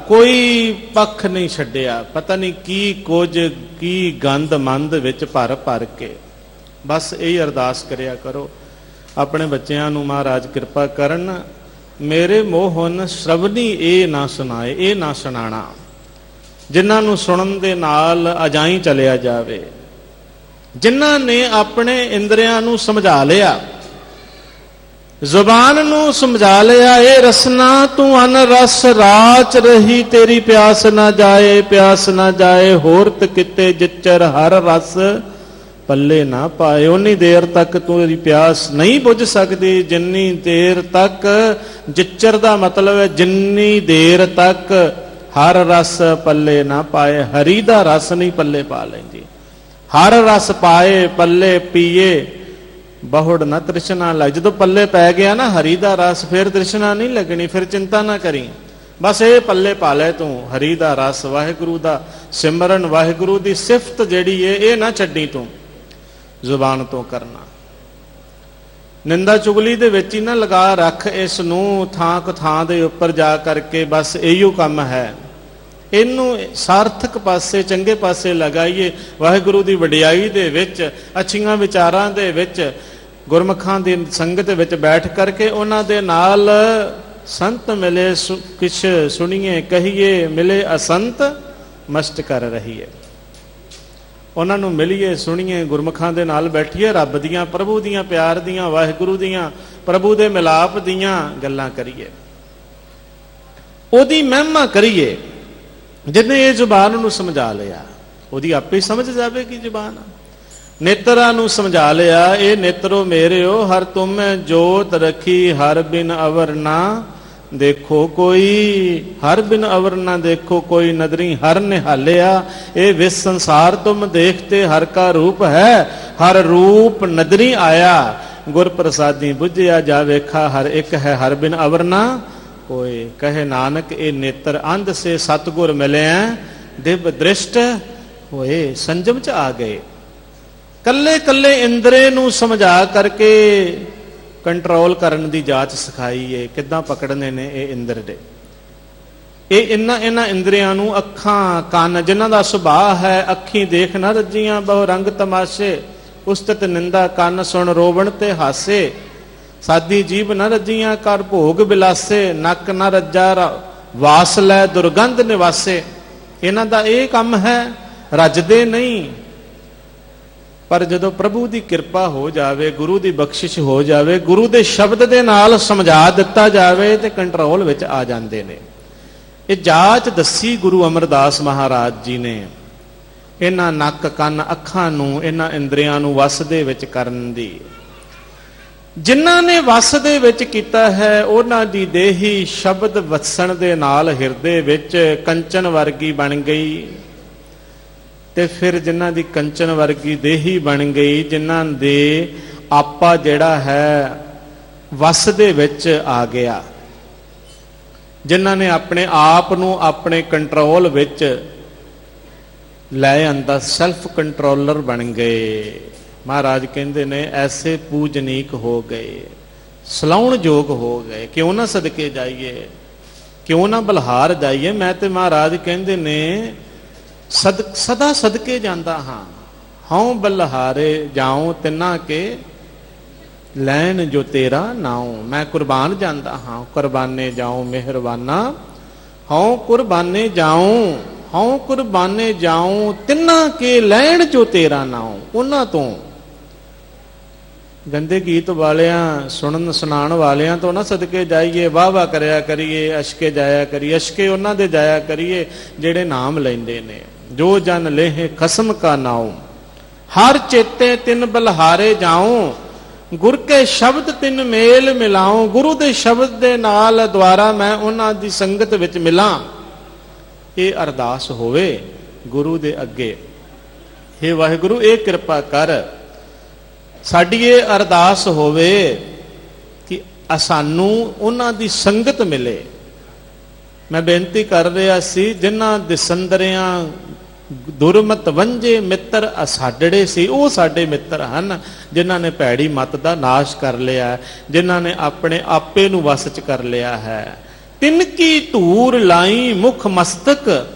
ਕੋਈ ਪੱਖ ਨਹੀਂ ਛੱਡਿਆ, ਪਤਾ ਨਹੀਂ ਕੀ ਕੁਝ ਕੀ ਗੰਦ ਮੰਦ ਵਿੱਚ ਭਰ ਭਰ ਕੇ। ਬਸ ਇਹ ਅਰਦਾਸ ਕਰਿਆ ਕਰੋ ਆਪਣੇ ਬੱਚਿਆਂ ਨੂੰ, ਮਹਾਰਾਜ ਕਿਰਪਾ ਕਰਨ, ਮੇਰੇ ਮੋਹਨ ਸ਼ਰਵਣੀ ਇਹ ਨਾ ਸੁਣਾਏ, ਇਹ ਨਾ ਸੁਣਾਣਾ, ਜਿਨ੍ਹਾਂ ਨੂੰ ਸੁਣਨ ਦੇ ਨਾਲ ਅਜਾਈਂ ਚਲਿਆ ਜਾਵੇ, ਜਿਨ੍ਹਾਂ ਨੇ ਆਪਣੇ ਇੰਦਰੀਆਂ ਨੂੰ ਸਮਝਾ ਲਿਆ, ਜ਼ੁਬਾਨ ਨੂੰ ਸਮਝਾ ਲਿਆ, ਇਹ ਰਸਨਾ ਤੂੰ ਅਨ ਰਸ ਰਾਚ ਰਹੀ, ਤੇਰੀ ਪਿਆਸ ਨਾ ਜਾਏ, ਪਿਆਸ ਨਾ ਜਾਏ, ਹੋਰਤ ਕਿਤੇ ਜਿਚਰ ਹਰ ਰਸ ਪੱਲੇ ਨਾ ਪਾਏ। ਉਨੀ ਦੇਰ ਤੱਕ ਤੂੰ ਇਹਦੀ ਪਿਆਸ ਨਹੀਂ ਬੁੱਝ ਸਕਦੀ ਜਿੰਨੀ ਦੇਰ ਤੱਕ, ਜਿਚਰ ਦਾ ਮਤਲਬ ਹੈ ਜਿੰਨੀ ਦੇਰ ਤੱਕ ਹਰ ਰਸ ਪੱਲੇ ਨਾ ਪਾਏ, ਹਰੀ ਦਾ ਰਸ ਨਹੀਂ ਪੱਲੇ ਪਾ ਲੈਂਦੀ। ਹਰ ਰਸ ਪਾਏ ਪੱਲੇ ਪੀਏ, ਬਹੁੜ ਨਾ ਤ੍ਰਿਸ਼ਨਾ ਲੱਗ। ਜਦੋਂ ਪੱਲੇ ਪੈ ਗਿਆ ਨਾ ਹਰੀ ਦਾ ਰਸ, ਫਿਰ ਤ੍ਰਿਸ਼ਨਾ ਨਹੀਂ ਲੱਗਣੀ, ਫਿਰ ਚਿੰਤਾ ਨਾ ਕਰੀ, ਬਸ ਇਹ ਪੱਲੇ ਪਾ ਲੈ ਤੂੰ, ਹਰੀ ਦਾ ਰਸ, ਵਾਹਿਗੁਰੂ ਦਾ ਸਿਮਰਨ, ਵਾਹਿਗੁਰੂ ਦੀ ਸਿਫਤ ਜਿਹੜੀ ਏ ਇਹ ਨਾ ਛੱਡੀ ਤੂੰ ਜ਼ੁਬਾਨ ਤੋਂ ਕਰਨਾ। ਨਿੰਦਾ ਚੁਗਲੀ ਦੇ ਵਿੱਚ ਹੀ ਨਾ ਲਗਾ ਰੱਖ ਇਸ ਨੂੰ, ਥਾਂ ਕੁ ਥਾਂ ਦੇ ਉੱਪਰ ਜਾ ਕਰਕੇ ਬਸ ਇਹੀਓ ਕੰਮ ਹੈ। ਇਹਨੂੰ ਸਾਰਥਕ ਪਾਸੇ, ਚੰਗੇ ਪਾਸੇ ਲਗਾਈਏ, ਵਾਹਿਗੁਰੂ ਦੀ ਵਡਿਆਈ ਦੇ ਵਿੱਚ, ਅੱਛੀਆਂ ਵਿਚਾਰਾਂ ਦੇ ਵਿੱਚ, ਗੁਰਮੁਖਾਂ ਦੀ ਸੰਗਤ ਵਿੱਚ ਬੈਠ ਕਰਕੇ ਉਹਨਾਂ ਦੇ ਨਾਲ ਸੰਤ ਮਿਲੇ ਕਿਛ ਸੁਣੀਏ ਕਹੀਏ, ਮਿਲੇ ਅਸੰਤ ਮਸਤ ਕਰ ਰਹੀਏ। ਉਹਨਾਂ ਨੂੰ ਮਿਲੀਏ, ਸੁਣੀਏ, ਗੁਰਮੁਖਾਂ ਦੇ ਨਾਲ ਬੈਠੀਏ, ਰੱਬ ਦੀਆਂ, ਪ੍ਰਭੂ ਦੀਆਂ, ਪਿਆਰ ਦੀਆਂ, ਵਾਹਿਗੁਰੂ ਦੀਆਂ, ਪ੍ਰਭੂ ਦੇ ਮਿਲਾਪ ਦੀਆਂ ਗੱਲਾਂ ਕਰੀਏ, ਉਹਦੀ ਮਹਿਮਾ ਕਰੀਏ। ਜਿਹਨੇ ਇਹ ਜ਼ੁਬਾਨ ਨੂੰ ਸਮਝਾ ਲਿਆ ਉਹਦੀ ਆਪੇ ਸਮਝ ਜਾਵੇਗੀ ਜ਼ੁਬਾਨ। ਨੇਤਰਾਂ ਨੂੰ ਸਮਝਾ ਲਿਆ, ਇਹ ਨੇਤਰੋ ਮੇਰਿਓ ਹਰ ਤੁਮੈ ਜੋਤ ਰੱਖੀ, ਹਰ ਬਿਨ ਅਵਰ ਨਾ ਦੇਖੋ ਕੋਈ, ਹਰ ਬਿਨ ਅਵਰ ਨਾ ਦੇਖੋ ਕੋਈ, ਨਦਰੀ ਹਰ ਨਿਹਾਲਿਆ, ਇਹ ਵਿਸ ਸੰਸਾਰ ਤੁਮ ਦੇਖਤੇ, ਹਰ ਕਾ ਰੂਪ ਹੈ, ਹਰ ਰੂਪ ਨਦਰੀ ਆਇਆ, ਗੁਰ ਪ੍ਰਸਾਦੀ ਬੁਝਿਆ ਜਾ ਵੇਖਾ, ਹਰ ਇੱਕ ਹੈ ਹਰ ਬਿਨ ਅਵਰ ਨਾ ਕੋਏ। ਕਹੇ ਨਾਨਕ ਇਹ ਨੇਤਰ ਅੰਧ ਸੇ ਸਤਗੁਰ ਮਿਲਿਆ, ਦਿਵ ਦ੍ਰਿਸ਼ਟ ਹੋਏ, ਸੰਜਮ ਚ ਆ ਗਏ। ਕੱਲੇ ਕੱਲੇ ਇੰਦਰੇ ਨੂੰ ਸਮਝਾ ਕਰਕੇ ਕੰਟਰੋਲ ਕਰਨ ਦੀ ਜਾਚ ਸਿਖਾਈ ਏ, ਕਿੱਦਾਂ ਪਕੜਨੇ ਨੇ ਇਹ ਇੰਦਰ ਦੇ। ਇਹ ਇਹਨਾਂ ਇੰਦਰੀਆਂ ਨੂੰ, ਅੱਖਾਂ ਕੰਨ ਜਿਨ੍ਹਾਂ ਦਾ ਸੁਭਾਅ ਹੈ, ਅੱਖੀਂ ਦੇਖ ਨਾ ਰੱਜੀਆਂ ਬਹੁ ਰੰਗ ਤਮਾਸ਼ੇ, ਉਸਤਤ ਨਿੰਦਾ ਕੰਨ ਸੁਣ ਰੋਵਣ ਤੇ ਹਾਸੇ, ਸਾਦੀ ਜੀਭ ਨਾ ਰੱਜੀਆਂ ਕਰ ਭੋਗ ਬਿਲਾਸੇ, ਨੱਕ ਨਾ ਰੱਜਾ ਵਾਸ ਲੈ ਦੁਰਗੰਧ ਨਿਵਾਸੇ। ਇਹਨਾਂ ਦਾ ਇਹ ਕੰਮ ਹੈ, ਰੱਜਦੇ ਨਹੀਂ। ਪਰ ਜਦੋਂ ਪ੍ਰਭੂ ਦੀ ਕਿਰਪਾ ਹੋ ਜਾਵੇ, ਗੁਰੂ ਦੀ ਬਖਸ਼ਿਸ਼ ਹੋ ਜਾਵੇ, ਗੁਰੂ ਦੇ ਸ਼ਬਦ ਦੇ ਨਾਲ ਸਮਝਾ ਦਿੱਤਾ ਜਾਵੇ ਤੇ ਕੰਟਰੋਲ ਵਿੱਚ ਆ ਜਾਂਦੇ ਨੇ। ਇਹ ਜਾਚ ਦੱਸੀ ਗੁਰੂ ਅਮਰਦਾਸ ਮਹਾਰਾਜ ਜੀ ਨੇ ਇਹਨਾਂ ਨੱਕ ਕੰਨ ਅੱਖਾਂ ਨੂੰ, ਇਹਨਾਂ ਇੰਦਰੀਆਂ ਨੂੰ ਵਸ ਦੇ ਵਿੱਚ ਕਰਨ ਦੀ। ਜਿਨ੍ਹਾਂ ਨੇ ਵਸ ਦੇ ਵਿੱਚ ਕੀਤਾ ਹੈ ਉਹਨਾਂ ਦੀ ਦੇਹੀ ਸ਼ਬਦ ਵਸਣ ਦੇ ਨਾਲ ਹਿਰਦੇ ਵਿੱਚ ਕੰਚਨ ਵਰਗੀ ਬਣ ਗਈ। ਤੇ ਫਿਰ ਜਿਨ੍ਹਾਂ ਦੀ ਕੰਚਨ ਵਰਗੀ ਦੇਹੀ ਬਣ ਗਈ, ਜਿਨ੍ਹਾਂ ਦੇ ਆਪਾ ਜਿਹੜਾ ਹੈ ਵਸ ਦੇ ਵਿੱਚ ਆ ਗਿਆ, ਜਿਨ੍ਹਾਂ ਨੇ ਆਪਣੇ ਆਪ ਨੂੰ ਆਪਣੇ ਕੰਟਰੋਲ ਵਿੱਚ ਲੈ ਆਂਦਾ, ਸੈਲਫ ਕੰਟਰੋਲਰ ਬਣ ਗਏ। ਮਹਾਰਾਜ ਕਹਿੰਦੇ ਨੇ ਐਸੇ ਪੂਜਨੀਕ ਹੋ ਗਏ, ਸਲਾਉਣ ਯੋਗ ਹੋ ਗਏ। ਕਿਉਂ ਨਾ ਸਦਕੇ ਜਾਈਏ, ਕਿਉਂ ਨਾ ਬਲਹਾਰ ਜਾਈਏ। ਮੈਂ ਤੇ ਮਹਾਰਾਜ ਕਹਿੰਦੇ ਨੇ ਸਦਾ ਸਦਕੇ ਜਾਂਦਾ ਹਾਂ, ਹਉ ਬਲਹਾਰੇ ਜਾਉ ਤਿੰਨਾ ਕੇ ਲੈਣ ਜੋ ਤੇਰਾ ਨਾਉ। ਮੈਂ ਕੁਰਬਾਨ ਜਾਂਦਾ ਹਾਂ, ਕੁਰਬਾਨੇ ਜਾਉ ਮਿਹਰਬਾਨਾ, ਹਉ ਕੁਰਬਾਨੇ ਜਾਉ, ਹਉ ਕੁਰਬਾਨੇ ਜਾਉ ਤਿੰਨਾ ਕੇ ਲੈਣ ਜੋ ਤੇਰਾ ਨਾਉ। ਉਹਨਾਂ ਤੋਂ, ਗੰਦੇ ਗੀਤ ਵਾਲਿਆਂ, ਸੁਣਨ ਸੁਣਾਉਣ ਵਾਲਿਆਂ ਤੋਂ ਨਾ ਸਦਕੇ ਜਾਈਏ, ਵਾਹ ਵਾਹ ਕਰਿਆ ਕਰੀਏ, ਅਸ਼ਕੇ ਜਾਇਆ ਕਰੀਏ। ਅਸ਼ਕੇ ਉਹਨਾਂ ਦੇ ਜਾਇਆ ਕਰੀਏ ਜਿਹੜੇ ਨਾਮ ਲੈਂਦੇ ਨੇ। ਜੋ ਜਨ ਲੇਹ ਖਸਮ ਕਾ ਨਾਉ, ਹਰ ਚੇਤੇ ਤਿਨ ਬਲਹਾਰੇ ਜਾਉ, ਗੁਰ ਕੇ ਸ਼ਬਦ ਤਿਨ ਮੇਲ ਮਿਲਾਉ। ਗੁਰੂ ਦੇ ਸ਼ਬਦ ਦੇ ਨਾਲ ਦੁਆਰਾ ਮੈਂ ਉਹਨਾਂ ਦੀ ਸੰਗਤ ਵਿੱਚ ਮਿਲਾਂ। ਇਹ ਅਰਦਾਸ ਹੋਵੇ ਗੁਰੂ ਦੇ ਅੱਗੇ, ਹੇ ਵਾਹਿਗੁਰੂ ਇਹ ਕਿਰਪਾ ਕਰ। ਸਾਡੀ ਇਹ ਅਰਦਾਸ ਹੋਵੇ ਕਿ ਸਾਨੂੰ ਉਹਨਾਂ ਦੀ ਸੰਗਤ ਮਿਲੇ। ਮੈਂ ਬੇਨਤੀ ਕਰ ਰਿਹਾ ਸੀ, ਜਿਨ੍ਹਾਂ ਦਿਸੰਦਰਿਆਂ ਦੁਰਮਤ ਵੰਝੇ ਮਿੱਤਰ ਅਸਾਡੜੇ ਸੀ। ਉਹ ਸਾਡੇ ਮਿੱਤਰ ਹਨ ਜਿਨ੍ਹਾਂ ਨੇ ਭੈੜੀ ਮਤ ਦਾ ਨਾਸ਼ ਕਰ ਲਿਆ, ਜਿਨ੍ਹਾਂ ਨੇ ਆਪਣੇ ਆਪੇ ਨੂੰ ਵਸ ਚ ਕਰ ਲਿਆ ਹੈ। ਤਿਨ ਕੀ ਧੂਰ ਲਾਈ ਮੁਖ ਮਸਤਕ,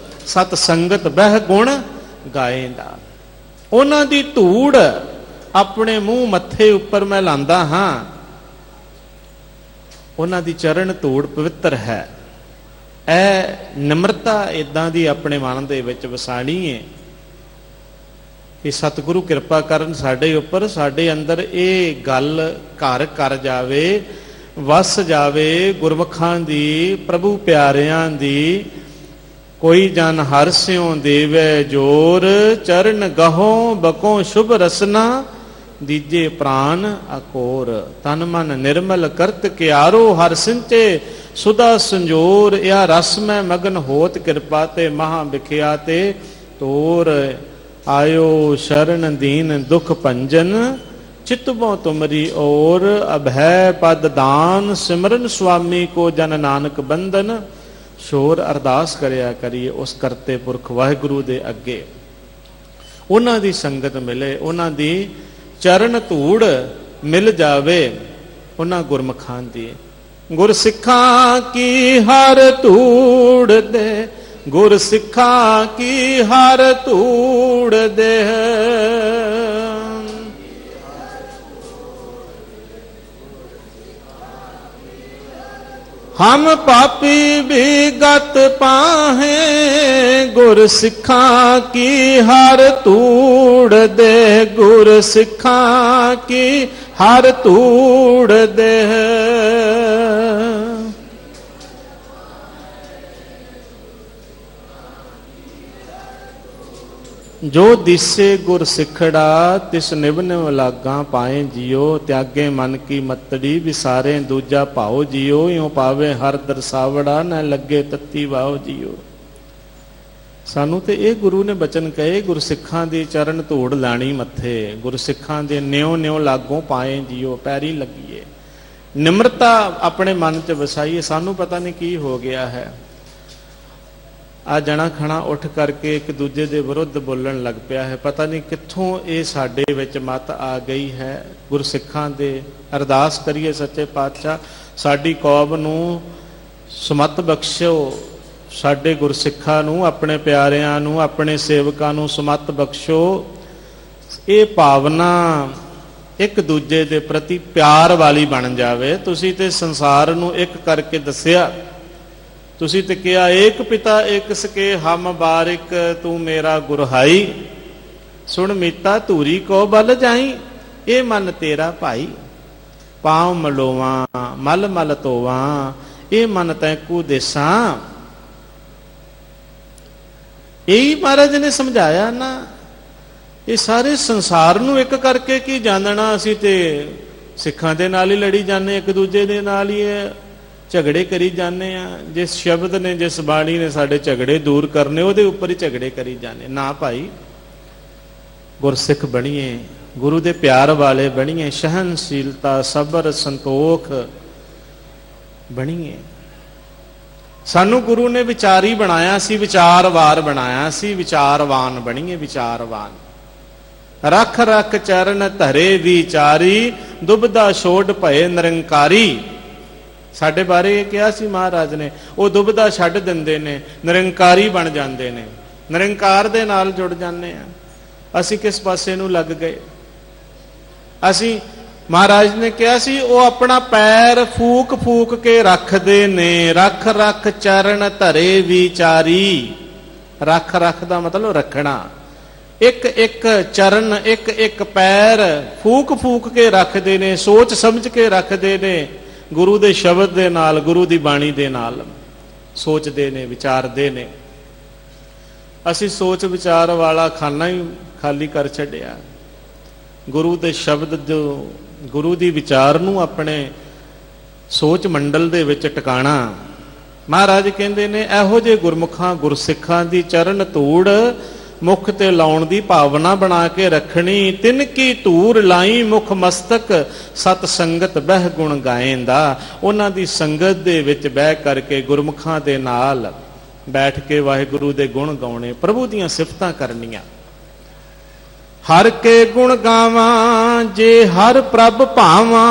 ਸਤ ਸੰਗਤ ਬਹਿ ਗੁਣ ਗਾਏਂਦਾ। ਉਹਨਾਂ ਦੀ ਧੂੜ ਆਪਣੇ ਮੂੰਹ ਮੱਥੇ ਉੱਪਰ ਮੈਂ ਲਾਂਦਾ ਹਾਂ। ਉਹਨਾਂ ਦੀ ਚਰਨ ਧੂੜ ਪਵਿੱਤਰ ਹੈ। ਇਹ ਨਿਮਰਤਾ ਇਦਾਂ ਦੀ ਆਪਣੇ ਮਨ ਦੇ ਵਿੱਚ ਵਸਾਣੀ ਹੈ ਕਿ ਸਤਿਗੁਰੂ ਕਿਰਪਾ ਕਰਨ ਸਾਡੇ ਉੱਪਰ, ਸਾਡੇ ਅੰਦਰ ਇਹ ਗੱਲ ਘਰ ਕਰ ਜਾਵੇ, ਵਸ ਜਾਵੇ। ਗੁਰਮੁਖਾਂ ਦੀ, ਪ੍ਰਭੂ ਪਿਆਰਿਆਂ ਦੀ, ਕੋਈ ਜਨ ਹਰਿ ਸਿਉ ਦੇਵੈ ਜੋਰ, ਚਰਨ ਗਹੋ ਬਕੋ ਸ਼ੁਭ ਰਸਨਾ, ਦੀਜੇ ਪ੍ਰਾਨ ਅਕੋਰ। ਤਨ ਮਨ ਨਿਰਮਲ ਕਰਤ ਕਿਆਰੋ, ਹਰ ਸਿੰਚੇ ਸੁਦਾ ਸੰਜੋਰ। ਇਹ ਰਸ ਮੈਂ ਮਗਨ ਹੋਤ, ਕਿਰਪਾ ਤੇ ਮਹਾ ਵਿਖਿਆ ਤੇ ਤੋਰ। ਆਇਓ ਸ਼ਰਨ ਦੀਨ ਦੁਖ ਭੰਜਨ, ਚਿਤਬੋ ਤੁਮਰੀ ਔਰ। ਅਭੈ ਪਦ ਦਾਨ, ਸਿਮਰਨ ਸੁਆਮੀ ਕੋ ਜਨ ਨਾਨਕ ਬੰਧਨ। ਸ਼ੋਰ ਅਰਦਾਸ ਕਰਿਆ ਕਰੀਏ ਉਸ ਕਰਤੇ ਪੁਰਖ ਵਾਹਿਗੁਰੂ ਦੇ ਅੱਗੇ। ਉਹਨਾਂ ਦੀ ਸੰਗਤ ਮਿਲੇ, ਉਹਨਾਂ ਦੀ ਚਰਨ ਧੂੜ ਮਿਲ ਜਾਵੇ, ਉਹਨਾਂ ਗੁਰਮੁਖਾਂ ਦੀ। ਗੁਰ ਸਿੱਖਾਂ ਕੀ ਹਰ ਧੂੜ ਦੇ, ਗੁਰ ਸਿੱਖਾਂ ਕੀ ਹਰ ਧੂੜ ਦੇ। ਹਮ ਪਾਪੀ ਵੀ ਗਤ ਪਾਹੇ, ਗੁਰ ਸਿੱਖਾਂ ਕੀ ਹਰ ਧੂੜ ਦੇ, ਗੁਰ ਸਿੱਖਾਂ ਕੀ ਹਰ ਧੂੜ ਦੇ। ਜੋ ਦਿਸੇ ਗੁਰ ਸਿੱਖੜਾ, ਤਿਸ ਨਿਭ ਨਿਭ ਲਾਗਾਂ ਪਾਏ ਜਿਉ। ਤਿਆਗੇ ਮਨ ਕੀ ਮਤੜੀ, ਵਿਸਾਰੇ ਦੂਜਾ ਭਾਉ ਜਿਉ। ਇਉ ਪਾਵੇ ਹਰ ਦਰਸਾਵੜਾ, ਨਾ ਲੱਗੇ ਤੱਤੀ ਵਾਉ ਜਿਉ। ਸਾਨੂੰ ਤੇ ਇਹ ਗੁਰੂ ਨੇ ਬਚਨ ਕਹੇ, ਗੁਰਸਿੱਖਾਂ ਦੀ ਚਰਨ ਧੂੜ ਲਾਣੀ ਮੱਥੇ, ਗੁਰਸਿੱਖਾਂ ਦੇ ਨਿਉ ਨਿਉ ਲਾਗੋਂ ਪਾਏ ਜਿਉ, ਪੈਰੀ ਲੱਗੀਏ। ਨਿਮਰਤਾ ਆਪਣੇ ਮਨ 'ਚ ਵਸਾਈਏ। ਸਾਨੂੰ ਪਤਾ ਨਹੀਂ ਕੀ ਹੋ ਗਿਆ ਹੈ, ਆ ਜਣਾ ਖਣਾ ਉੱਠ ਕਰਕੇ ਇੱਕ ਦੂਜੇ ਦੇ ਵਿਰੁੱਧ ਬੋਲਣ ਲੱਗ ਪਿਆ ਹੈ। ਪਤਾ ਨਹੀਂ ਕਿੱਥੋਂ ਇਹ ਸਾਡੇ ਵਿੱਚ ਮਤ ਆ ਗਈ ਹੈ। ਗੁਰਸਿੱਖਾਂ ਦੇ ਅਰਦਾਸ ਕਰੀਏ ਸੱਚੇ ਪਾਤਸ਼ਾਹ ਸਾਡੀ ਕੌਮ ਨੂੰ ਸਮਤ ਬਖਸ਼ੋ, ਸਾਡੇ ਗੁਰਸਿੱਖਾਂ ਨੂੰ, ਆਪਣੇ ਪਿਆਰਿਆਂ ਨੂੰ, ਆਪਣੇ ਸੇਵਕਾਂ ਨੂੰ ਸਮਤ ਬਖਸ਼ੋ। ਇਹ ਭਾਵਨਾ ਇੱਕ ਦੂਜੇ ਦੇ ਪ੍ਰਤੀ ਪਿਆਰ ਵਾਲੀ ਬਣ ਜਾਵੇ। ਤੁਸੀਂ ਤੇ ਸੰਸਾਰ ਨੂੰ ਇੱਕ ਕਰਕੇ ਦੱਸਿਆ, ਤੁਸੀਂ ਤੇ ਕਿਹਾ ਏਕ ਪਿਤਾ ਏਕ ਸਕੇ ਹਮ ਬਾਰਿਕ, ਤੂੰ ਮੇਰਾ ਗੁਰਹਾਈ। ਸੁਣ ਮੀਤਾ ਧੂਰੀ ਕੋ ਬਲ ਜਾਈ, ਇਹ ਮਨ ਤੇਰਾ ਭਾਈ। ਪਾਉ ਮਲੋਵਾਂ ਮਲ ਮਲ ਤੋਵਾਂ, ਇਹ ਮਨ ਤੈਕੂ ਦੇਸਾਂ। ਇਹੀ ਮਹਾਰਾਜ ਨੇ ਸਮਝਾਇਆ ਨਾ। ਇਹ ਸਾਰੇ ਸੰਸਾਰ ਨੂੰ ਇੱਕ ਕਰਕੇ ਕੀ ਜਾਣਨਾ। ਅਸੀਂ ਤੇ ਸਿੱਖਾਂ ਦੇ ਨਾਲ ਹੀ ਲੜੀ ਜਾਂਦੇ, ਇੱਕ ਦੂਜੇ ਦੇ ਨਾਲ ਹੀ ਝਗੜੇ ਕਰੀ ਜਾਂਦੇ ਆ। ਜਿਸ ਸ਼ਬਦ ਨੇ, ਜਿਸ ਬਾਣੀ ਨੇ ਸਾਡੇ ਝਗੜੇ ਦੂਰ ਕਰਨੇ, ਉਹਦੇ ਉੱਪਰ ਹੀ ਝਗੜੇ ਕਰੀ ਜਾਂਦੇ। ਨਾ ਭਾਈ, ਗੁਰਸਿੱਖ ਬਣੀਏ, ਗੁਰੂ ਦੇ ਪਿਆਰ ਵਾਲੇ ਬਣੀਏ, ਸਹਿਨਸ਼ੀਲਤਾ, ਸਬਰ, ਸੰਤੋਖ ਬਣੀਏ। ਸਾਨੂੰ ਗੁਰੂ ਨੇ ਵਿਚਾਰੀ ਬਣਾਇਆ ਸੀ, ਵਿਚਾਰਵਾਰ ਬਣਾਇਆ ਸੀ। ਵਿਚਾਰਵਾਨ ਬਣੀਏ, ਵਿਚਾਰਵਾਨ। ਰੱਖ ਰੱਖ ਚਰਨ ਧਰੇ ਵਿਚਾਰੀ, ਦੁਬਦਾ ਛੋੜ ਭਏ ਨਿਰੰਕਾਰੀ। ਸਾਡੇ ਬਾਰੇ ਇਹ ਕਿਹਾ ਸੀ ਮਹਾਰਾਜ ਨੇ, ਉਹ ਦੁਬਦਾ ਛੱਡ ਦਿੰਦੇ ਨੇ, ਨਿਰੰਕਾਰੀ ਬਣ ਜਾਂਦੇ ਨੇ, ਨਿਰੰਕਾਰ ਦੇ ਨਾਲ ਜੁੜ ਜਾਂਦੇ ਆ। ਅਸੀਂ ਕਿਸ ਪਾਸੇ ਨੂੰ ਲੱਗ ਗਏ? ਅਸੀਂ, ਮਹਾਰਾਜ ਨੇ ਕਿਹਾ ਸੀ, ਉਹ ਆਪਣਾ ਪੈਰ ਫੂਕ ਫੂਕ ਕੇ ਰੱਖਦੇ ਨੇ। ਰੱਖ ਰੱਖ ਚਰਨ ਧਰੇ ਵਿਚਾਰੀ। ਰੱਖ ਰੱਖ ਦਾ ਮਤਲਬ ਰੱਖਣਾ। ਇੱਕ ਇੱਕ ਚਰਨ, ਇੱਕ ਇੱਕ ਪੈਰ ਫੂਕ ਫੂਕ ਕੇ ਰੱਖਦੇ ਨੇ, ਸੋਚ ਸਮਝ ਕੇ ਰੱਖਦੇ ਨੇ। ਗੁਰੂ ਦੇ ਸ਼ਬਦ ਦੇ ਨਾਲ, ਗੁਰੂ ਦੀ ਬਾਣੀ ਦੇ ਨਾਲ ਸੋਚਦੇ ਨੇ, ਵਿਚਾਰਦੇ ਨੇ। ਅਸੀਂ ਸੋਚ ਵਿਚਾਰ ਵਾਲਾ ਖਾਨਾ ਹੀ ਖਾਲੀ ਕਰ ਛੱਡਿਆ। ਗੁਰੂ ਦੇ ਸ਼ਬਦ, ਜੋ ਗੁਰੂ ਦੀ ਵਿਚਾਰ ਨੂੰ ਆਪਣੇ ਸੋਚ ਮੰਡਲ ਦੇ ਵਿੱਚ ਟਿਕਾਣਾ। ਮਹਾਰਾਜ ਕਹਿੰਦੇ ਨੇ, ਇਹੋ ਜਿਹੇ ਗੁਰਮੁਖਾਂ, ਗੁਰਸਿੱਖਾਂ ਦੀ ਚਰਨ ਧੂੜ ਮੁਖ ਤੇ ਲਾਉਣ ਦੀ ਭਾਵਨਾ ਬਣਾ ਕੇ ਰੱਖਣੀ। ਤਿਨ ਕੀ ਧੂੜ ਲਾਈ ਮੁਖ ਮਸਤਕ, ਸਤ ਸੰਗਤ ਬਹਿ ਗੁਣ ਗਾਏਂਦਾ। ਉਹਨਾਂ ਦੀ ਸੰਗਤ ਦੇ ਵਿੱਚ ਬਹਿ ਕਰਕੇ, ਗੁਰਮੁਖਾਂ ਦੇ ਨਾਲ बैठ के वाहिगुरु दे गुण गाउने, प्रभु दीयां सिफतां करनियां। हर के गुण गावां जे हर प्रभ भावां,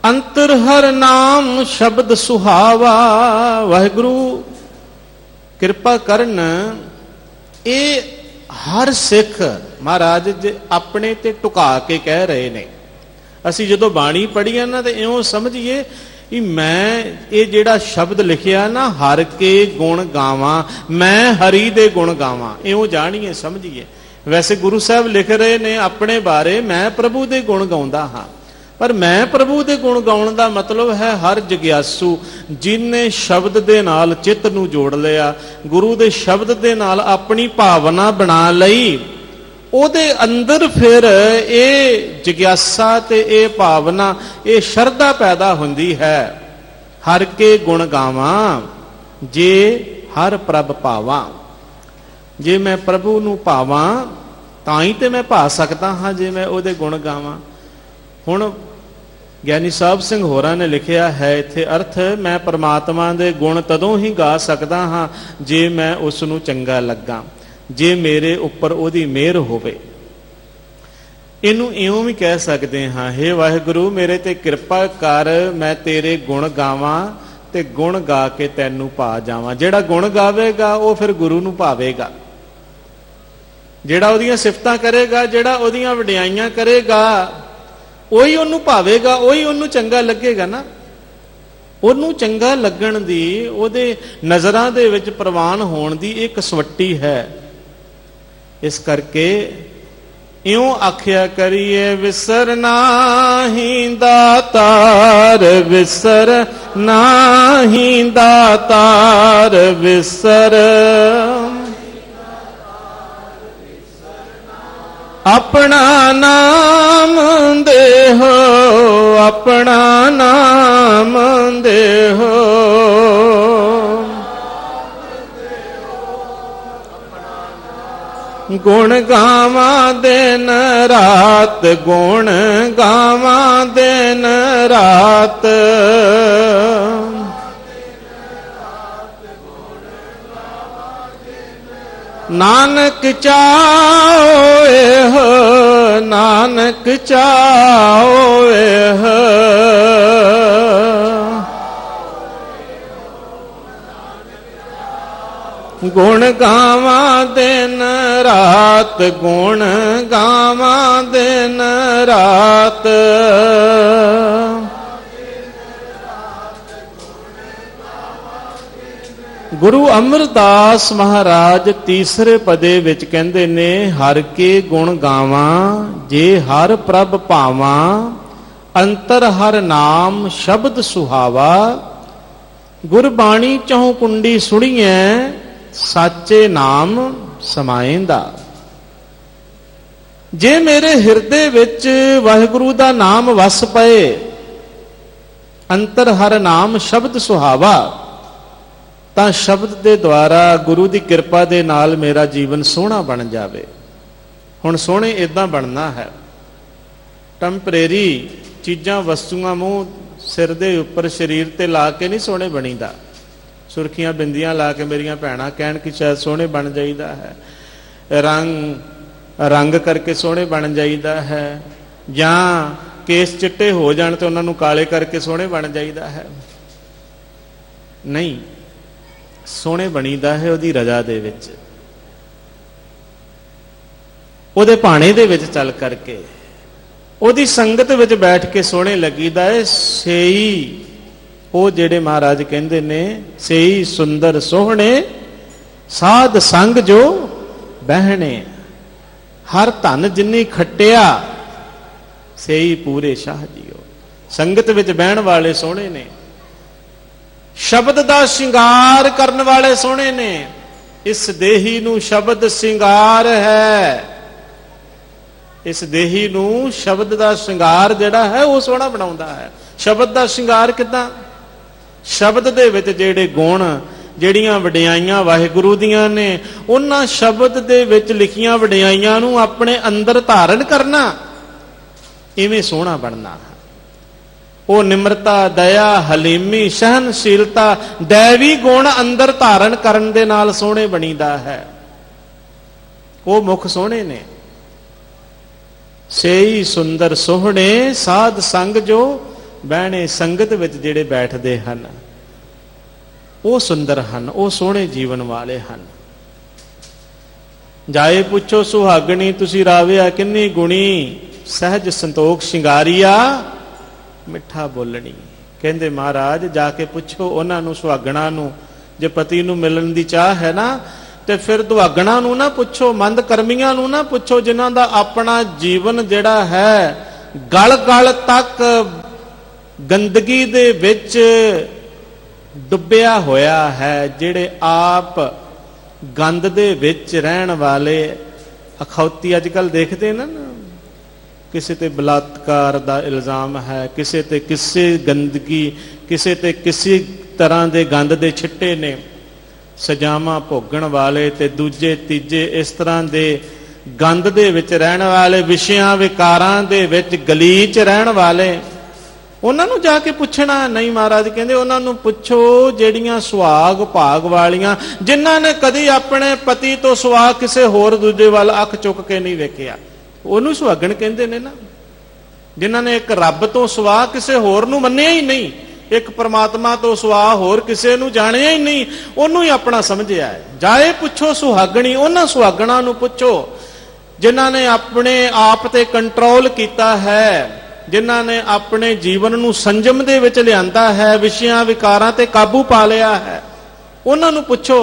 अंतर हर नाम शब्द सुहावा। वाहिगुरु किरपा करन, ये हर सिख महाराज जे अपने ते टुका के कह रहे ने। असी जदों बाणी पढ़ी है ना तो इउं समझिए कि मैं ये जिहड़ा शब्द लिखिया ना, हर के गुण गावां, मैं हरि दे गुण गावां, इउं जाणीए समझिए। वैसे गुरु साहब लिख रहे ने अपने बारे, मैं प्रभु दे गुण गाउंदा हां, पर मैं प्रभु दे गुण गाउण दा मतलब है हर जग्यासू जिन्ने शब्द दे नाल चित्त नूं जोड़ लिया, गुरु दे शब्द दे नाल अपनी भावना बना लई, ਉਹਦੇ अंदर फिर ये जिग्यासा ते ये भावना, ये शरधा पैदा हुंदी है। हर के गुण गावां जे हर प्रभ भावां। जे मैं प्रभु नूं भावां तां ही ते मैं भा सकदा हां, जे मैं ਉਹਦੇ गुण गावां। हुण ਗਿਆਨੀ ਸਾਹਿਬ ਸਿੰਘ ਹੋਰਾਂ ਨੇ ਲਿਖਿਆ ਹੈ ਇੱਥੇ ਅਰਥ, ਮੈਂ ਪਰਮਾਤਮਾ ਦੇ ਗੁਣ ਤਦੋਂ ਹੀ ਗਾ ਸਕਦਾ ਹਾਂ ਜੇ ਮੈਂ ਉਸ ਨੂੰ ਚੰਗਾ ਲੱਗਾ, ਜੇ ਮੇਰੇ ਉੱਪਰ ਉਹਦੀ ਮਿਹਰ ਹੋਵੇ। ਇਹਨੂੰ ਇਉਂ ਵੀ ਕਹਿ ਸਕਦੇ ਹਾਂ, ਹੇ ਵਾਹਿਗੁਰੂ ਮੇਰੇ ਤੇ ਕਿਰਪਾ ਕਰ, ਮੈਂ ਤੇਰੇ ਗੁਣ ਗਾਵਾਂ ਤੇ ਗੁਣ ਗਾ ਕੇ ਤੈਨੂੰ ਪਾ ਜਾਵਾਂ। ਜਿਹੜਾ ਗੁਣ ਗਾਵੇਗਾ ਉਹ ਫਿਰ ਗੁਰੂ ਨੂੰ ਭਾਵੇਗਾ, ਜਿਹੜਾ ਉਹਦੀਆਂ ਸਿਫਤਾਂ ਕਰੇਗਾ, ਜਿਹੜਾ ਉਹਦੀਆਂ ਵਡਿਆਈਆਂ ਕਰੇਗਾ, ਉਹੀ ਉਹਨੂੰ ਭਾਵੇਗਾ, ਉਹੀ ਉਹਨੂੰ ਚੰਗਾ ਲੱਗੇਗਾ ਨਾ। ਉਹਨੂੰ ਚੰਗਾ ਲੱਗਣ ਦੀ, ਉਹਦੇ ਨਜ਼ਰਾਂ ਦੇ ਵਿੱਚ ਪ੍ਰਵਾਨ ਹੋਣ ਦੀ ਇੱਕ ਕਸਵੱਟੀ ਹੈ। ਇਸ ਕਰਕੇ ਇਉਂ ਆਖਿਆ ਕਰੀਏ, ਵਿਸਰ ਨਾਹੀਂ ਦਾਤਾਰ, ਵਿਸਰ ਨਾਹੀਂ ਦਾਤਾਰ, ਵਿਸਰ अपना नाम देहो, अपना नाम देहो, गुण गावा दिन रात, गुण गावा दिन रात। नानक चाओ हो, नानक चाओ हो, गुण गावा दिन रात, गुण गावा दिन रात। गुरु अमरदास महाराज तीसरे पदे विच कहंदे ने, हर के गुण गावां जे हर प्रभ भावां, अंतर हर नाम शब्द सुहावा। गुरबाणी चहुं कुंडी सुणीए, साचे नाम समाएंदा। जे मेरे हिरदे विच वाहिगुरु दा नाम वस पए, अंतर हर नाम शब्द सुहावा, ਤਾਂ ਸ਼ਬਦ ਦੇ ਦੁਆਰਾ ਗੁਰੂ ਦੀ ਕਿਰਪਾ ਦੇ ਨਾਲ ਮੇਰਾ ਜੀਵਨ ਸੋਹਣਾ ਬਣ ਜਾਵੇ। ਹੁਣ ਸੋਹਣੇ ਇਦਾਂ ਬਣਨਾ ਹੈ, ਟੈਂਪਰੇਰੀ ਚੀਜ਼ਾਂ ਵਸਤੂਆਂ ਮੂੰਹ ਸਿਰ ਦੇ ਉੱਪਰ ਸਰੀਰ ਤੇ ਲਾ ਕੇ ਨਹੀਂ ਸੋਹਣੇ ਬਣੀਦਾ। ਸੁਰਖੀਆਂ ਬਿੰਦੀਆਂ ਲਾ ਕੇ ਮੇਰੀਆਂ ਭੈਣਾਂ ਕਹਿਣ ਕਿ ਸ਼ਾਇਦ ਸੋਹਣੇ ਬਣ ਜਾਈਦਾ ਹੈ, ਰੰਗ ਕਰਕੇ ਸੋਹਣੇ ਬਣ ਜਾਈਦਾ ਹੈ, ਜਾਂ ਕੇਸ ਚਿੱਟੇ ਹੋ ਜਾਣ ਤੇ ਉਹਨਾਂ ਨੂੰ ਕਾਲੇ ਕਰਕੇ ਸੋਹਣੇ ਬਣ ਜਾਈਦਾ ਹੈ। ਨਹੀਂ, ਸੋਹਣੇ ਬਣੀਦਾ ਹੈ ਉਹਦੀ ਰਜ਼ਾ ਦੇ ਵਿੱਚ, ਉਹਦੇ ਭਾਣੇ ਦੇ ਵਿੱਚ ਚੱਲ ਕਰਕੇ, ਉਹਦੀ ਸੰਗਤ ਵਿੱਚ ਬੈਠ ਕੇ ਸੋਹਣੇ ਲੱਗੀਦਾ ਹੈ। ਸੇਈ ਉਹ ਜਿਹੜੇ ਮਹਾਰਾਜ ਕਹਿੰਦੇ ਨੇ, ਸੇਈ ਸੁੰਦਰ ਸੋਹਣੇ ਸਾਧ ਸੰਗ ਜੋ ਬਹਿਣੇ। ਹਰ ਧਨ ਜਿੰਨੀ ਖੱਟਿਆ ਸੇਈ ਪੂਰੇ ਸ਼ਾਹ ਜੀਓ। ਸੰਗਤ ਵਿੱਚ ਬਹਿਣ ਵਾਲੇ ਸੋਹਣੇ ਨੇ, ਸ਼ਬਦ ਦਾ ਸ਼ਿੰਗਾਰ ਕਰਨ ਵਾਲੇ ਸੋਹਣੇ ਨੇ। ਇਸ ਦੇਹੀ ਨੂੰ ਸ਼ਬਦ ਸ਼ਿੰਗਾਰ ਹੈ, ਇਸ ਦੇਹੀ ਨੂੰ ਸ਼ਬਦ ਦਾ ਸ਼ਿੰਗਾਰ ਜਿਹੜਾ ਹੈ ਉਹ ਸੋਹਣਾ ਬਣਾਉਂਦਾ ਹੈ। ਸ਼ਬਦ ਦਾ ਸ਼ਿੰਗਾਰ ਕਿੱਦਾਂ? ਸ਼ਬਦ ਦੇ ਵਿੱਚ ਜਿਹੜੇ ਗੁਣ, ਜਿਹੜੀਆਂ ਵਡਿਆਈਆਂ ਵਾਹਿਗੁਰੂ ਦੀਆਂ ਨੇ, ਉਹਨਾਂ ਸ਼ਬਦ ਦੇ ਵਿੱਚ ਲਿਖੀਆਂ ਵਡਿਆਈਆਂ ਨੂੰ ਆਪਣੇ ਅੰਦਰ ਧਾਰਨ ਕਰਨਾ, ਇਵੇਂ ਸੋਹਣਾ ਬਣਨਾ। ਉਹ ਨਿਮਰਤਾ, ਦਇਆ, ਹਲੀਮੀ, ਸਹਿਨਸ਼ੀਲਤਾ, ਦੈਵੀ ਗੁਣ ਅੰਦਰ ਧਾਰਨ ਕਰਨ ਦੇ ਨਾਲ ਸੋਹਣੇ ਬਣੀਦਾ ਹੈ। ਉਹ ਮੁਖ ਸੋਹਣੇ ਨੇ। ਸੇਈ ਸੁੰਦਰ ਸੋਹਣੇ ਸਾਧ ਸੰਗ ਜੋ ਬਹਿਣੇ, ਸੰਗਤ ਵਿੱਚ ਜਿਹੜੇ ਬੈਠਦੇ ਹਨ ਉਹ ਸੁੰਦਰ ਹਨ, ਉਹ ਸੋਹਣੇ ਜੀਵਨ ਵਾਲੇ ਹਨ। ਜਾਏ ਪੁੱਛੋ ਸੁਹਾਗਣੀ ਤੁਸੀਂ ਰਾਵਿਆ ਕਿੰਨੀ ਗੁਣੀ, ਸਹਿਜ ਸੰਤੋਖ ਸ਼ਿੰਗਾਰੀਆ ਮਿੱਠਾ ਬੋਲਣੀ। ਕਹਿੰਦੇ ਮਹਾਰਾਜ ਜਾ ਕੇ ਪੁੱਛੋ ਉਹਨਾਂ ਨੂੰ, ਸੁਹਾਗਣਾ ਨੂੰ। ਜੇ ਪਤੀ ਨੂੰ ਮਿਲਣ ਦੀ ਚਾਹ ਹੈ ਨਾ ਤੇ ਫਿਰ ਦੁਹਾਗਣਾ ਨੂੰ ਨਾ ਪੁੱਛੋ, ਮੰਦ ਕਰਮੀਆਂ ਨੂੰ ਨਾ ਪੁੱਛੋ, ਜਿਨ੍ਹਾਂ ਦਾ ਆਪਣਾ ਜੀਵਨ ਜਿਹੜਾ ਹੈ ਗਲ ਗਲ ਤੱਕ ਗੰਦਗੀ ਦੇ ਵਿੱਚ ਡੁੱਬਿਆ ਹੋਇਆ ਹੈ, ਜਿਹੜੇ ਆਪ ਗੰਦ ਦੇ ਵਿੱਚ ਰਹਿਣ ਵਾਲੇ। ਅਖੌਤੀ ਅੱਜ ਕੱਲ ਦੇਖਦੇ ਨਾ, ਕਿਸੇ ਤੇ ਬਲਾਤਕਾਰ ਦਾ ਇਲਜ਼ਾਮ ਹੈ, ਕਿਸੇ ਤੇ ਕਿਸੇ ਗੰਦਗੀ, ਕਿਸੇ ਤੇ ਕਿਸੇ ਤਰ੍ਹਾਂ ਦੇ ਗੰਦ ਦੇ ਛਿੱਟੇ ਨੇ, ਸਜ਼ਾਵਾਂ ਭੋਗਣ ਵਾਲੇ ਤੇ ਦੂਜੇ ਤੀਜੇ ਇਸ ਤਰ੍ਹਾਂ ਦੇ ਗੰਦ ਦੇ ਵਿੱਚ ਰਹਿਣ ਵਾਲੇ, ਵਿਸ਼ਿਆਂ ਵਿਕਾਰਾਂ ਦੇ ਵਿੱਚ ਗਲੀਚ ਰਹਿਣ ਵਾਲੇ। ਉਹਨਾਂ ਨੂੰ ਜਾ ਕੇ ਪੁੱਛਣਾ ਨਹੀਂ। ਮਹਾਰਾਜ ਕਹਿੰਦੇ ਉਹਨਾਂ ਨੂੰ ਪੁੱਛੋ ਜਿਹੜੀਆਂ ਸੁਹਾਗ ਭਾਗ ਵਾਲੀਆਂ, ਜਿਨ੍ਹਾਂ ਨੇ ਕਦੀ ਆਪਣੇ ਪਤੀ ਤੋਂ ਸਿਵਾ ਕਿਸੇ ਹੋਰ ਦੂਜੇ ਵੱਲ ਅੱਖ ਚੁੱਕ ਕੇ ਨਹੀਂ ਵੇਖਿਆ, ਉਹਨੂੰ ਸੁਹਾਗਣ ਕਹਿੰਦੇ ਨੇ ਨਾ। ਜਿਨ੍ਹਾਂ ਨੇ ਇੱਕ ਰੱਬ ਤੋਂ ਸਿਵਾ ਕਿਸੇ ਹੋਰ ਨੂੰ ਮੰਨਿਆ ਹੀ ਨਹੀਂ, ਇੱਕ ਪਰਮਾਤਮਾ ਤੋਂ ਸਿਵਾ ਹੋਰ ਕਿਸੇ ਨੂੰ ਜਾਣਿਆ ਹੀ ਨਹੀਂ, ਉਹਨੂੰ ਹੀ ਆਪਣਾ ਸਮਝਿਆ ਹੈ। ਜਾਏ ਪੁੱਛੋ ਸੁਹਾਗਣੀ, ਉਹਨਾਂ ਸੁਹਾਗਣਾ ਨੂੰ ਪੁੱਛੋ ਜਿਨ੍ਹਾਂ ਨੇ ਆਪਣੇ ਆਪ ਤੇ ਕੰਟਰੋਲ ਕੀਤਾ ਹੈ, ਜਿਨ੍ਹਾਂ ਨੇ ਆਪਣੇ ਜੀਵਨ ਨੂੰ ਸੰਜਮ ਦੇ ਵਿੱਚ ਲਿਆਂਦਾ ਹੈ, ਵਿਸ਼ਿਆਂ ਵਿਕਾਰਾਂ ਤੇ ਕਾਬੂ ਪਾ ਲਿਆ ਹੈ। ਉਹਨਾਂ ਨੂੰ ਪੁੱਛੋ,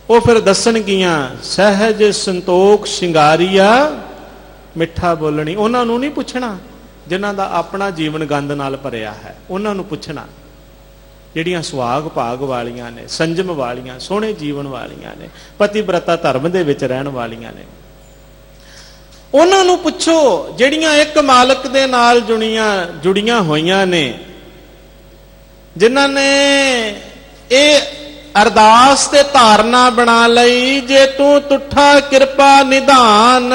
ਉਹ ਫਿਰ ਦੱਸਣਗੀਆਂ ਸਹਿਜ ਸੰਤੋਖ ਸ਼ਿੰਗਾਰੀਆ ਮਿੱਠਾ ਬੋਲਣੀ। ਉਹਨਾਂ ਨੂੰ ਨਹੀਂ ਪੁੱਛਣਾ ਜਿਨ੍ਹਾਂ ਦਾ ਆਪਣਾ ਜੀਵਨ ਗੰਦ ਨਾਲ ਭਰਿਆ ਹੈ, ਉਹਨਾਂ ਨੂੰ ਪੁੱਛਣਾ ਜਿਹੜੀਆਂ ਸੁਹਾਗ ਭਾਗ ਵਾਲੀਆਂ ਨੇ, ਸੰਜਮ ਵਾਲੀਆਂ, ਸੋਹਣੇ ਜੀਵਨ ਵਾਲੀਆਂ ਨੇ, ਪਤੀਬ੍ਰਤਾ ਧਰਮ ਦੇ ਵਿੱਚ ਰਹਿਣ ਵਾਲੀਆਂ ਨੇ। ਉਹਨਾਂ ਨੂੰ ਪੁੱਛੋ ਜਿਹੜੀਆਂ ਇੱਕ ਮਾਲਕ ਦੇ ਨਾਲ ਜੁੜੀਆਂ ਹੋਈਆਂ ਨੇ, ਜਿਨ੍ਹਾਂ ਨੇ ਇਹ ਅਰਦਾਸ ਤੇ ਧਾਰਨਾ ਬਣਾ ਲਈ, ਜੇ ਤੂੰ ਤੁਠਾ ਕਿਰਪਾ ਨਿਧਾਨ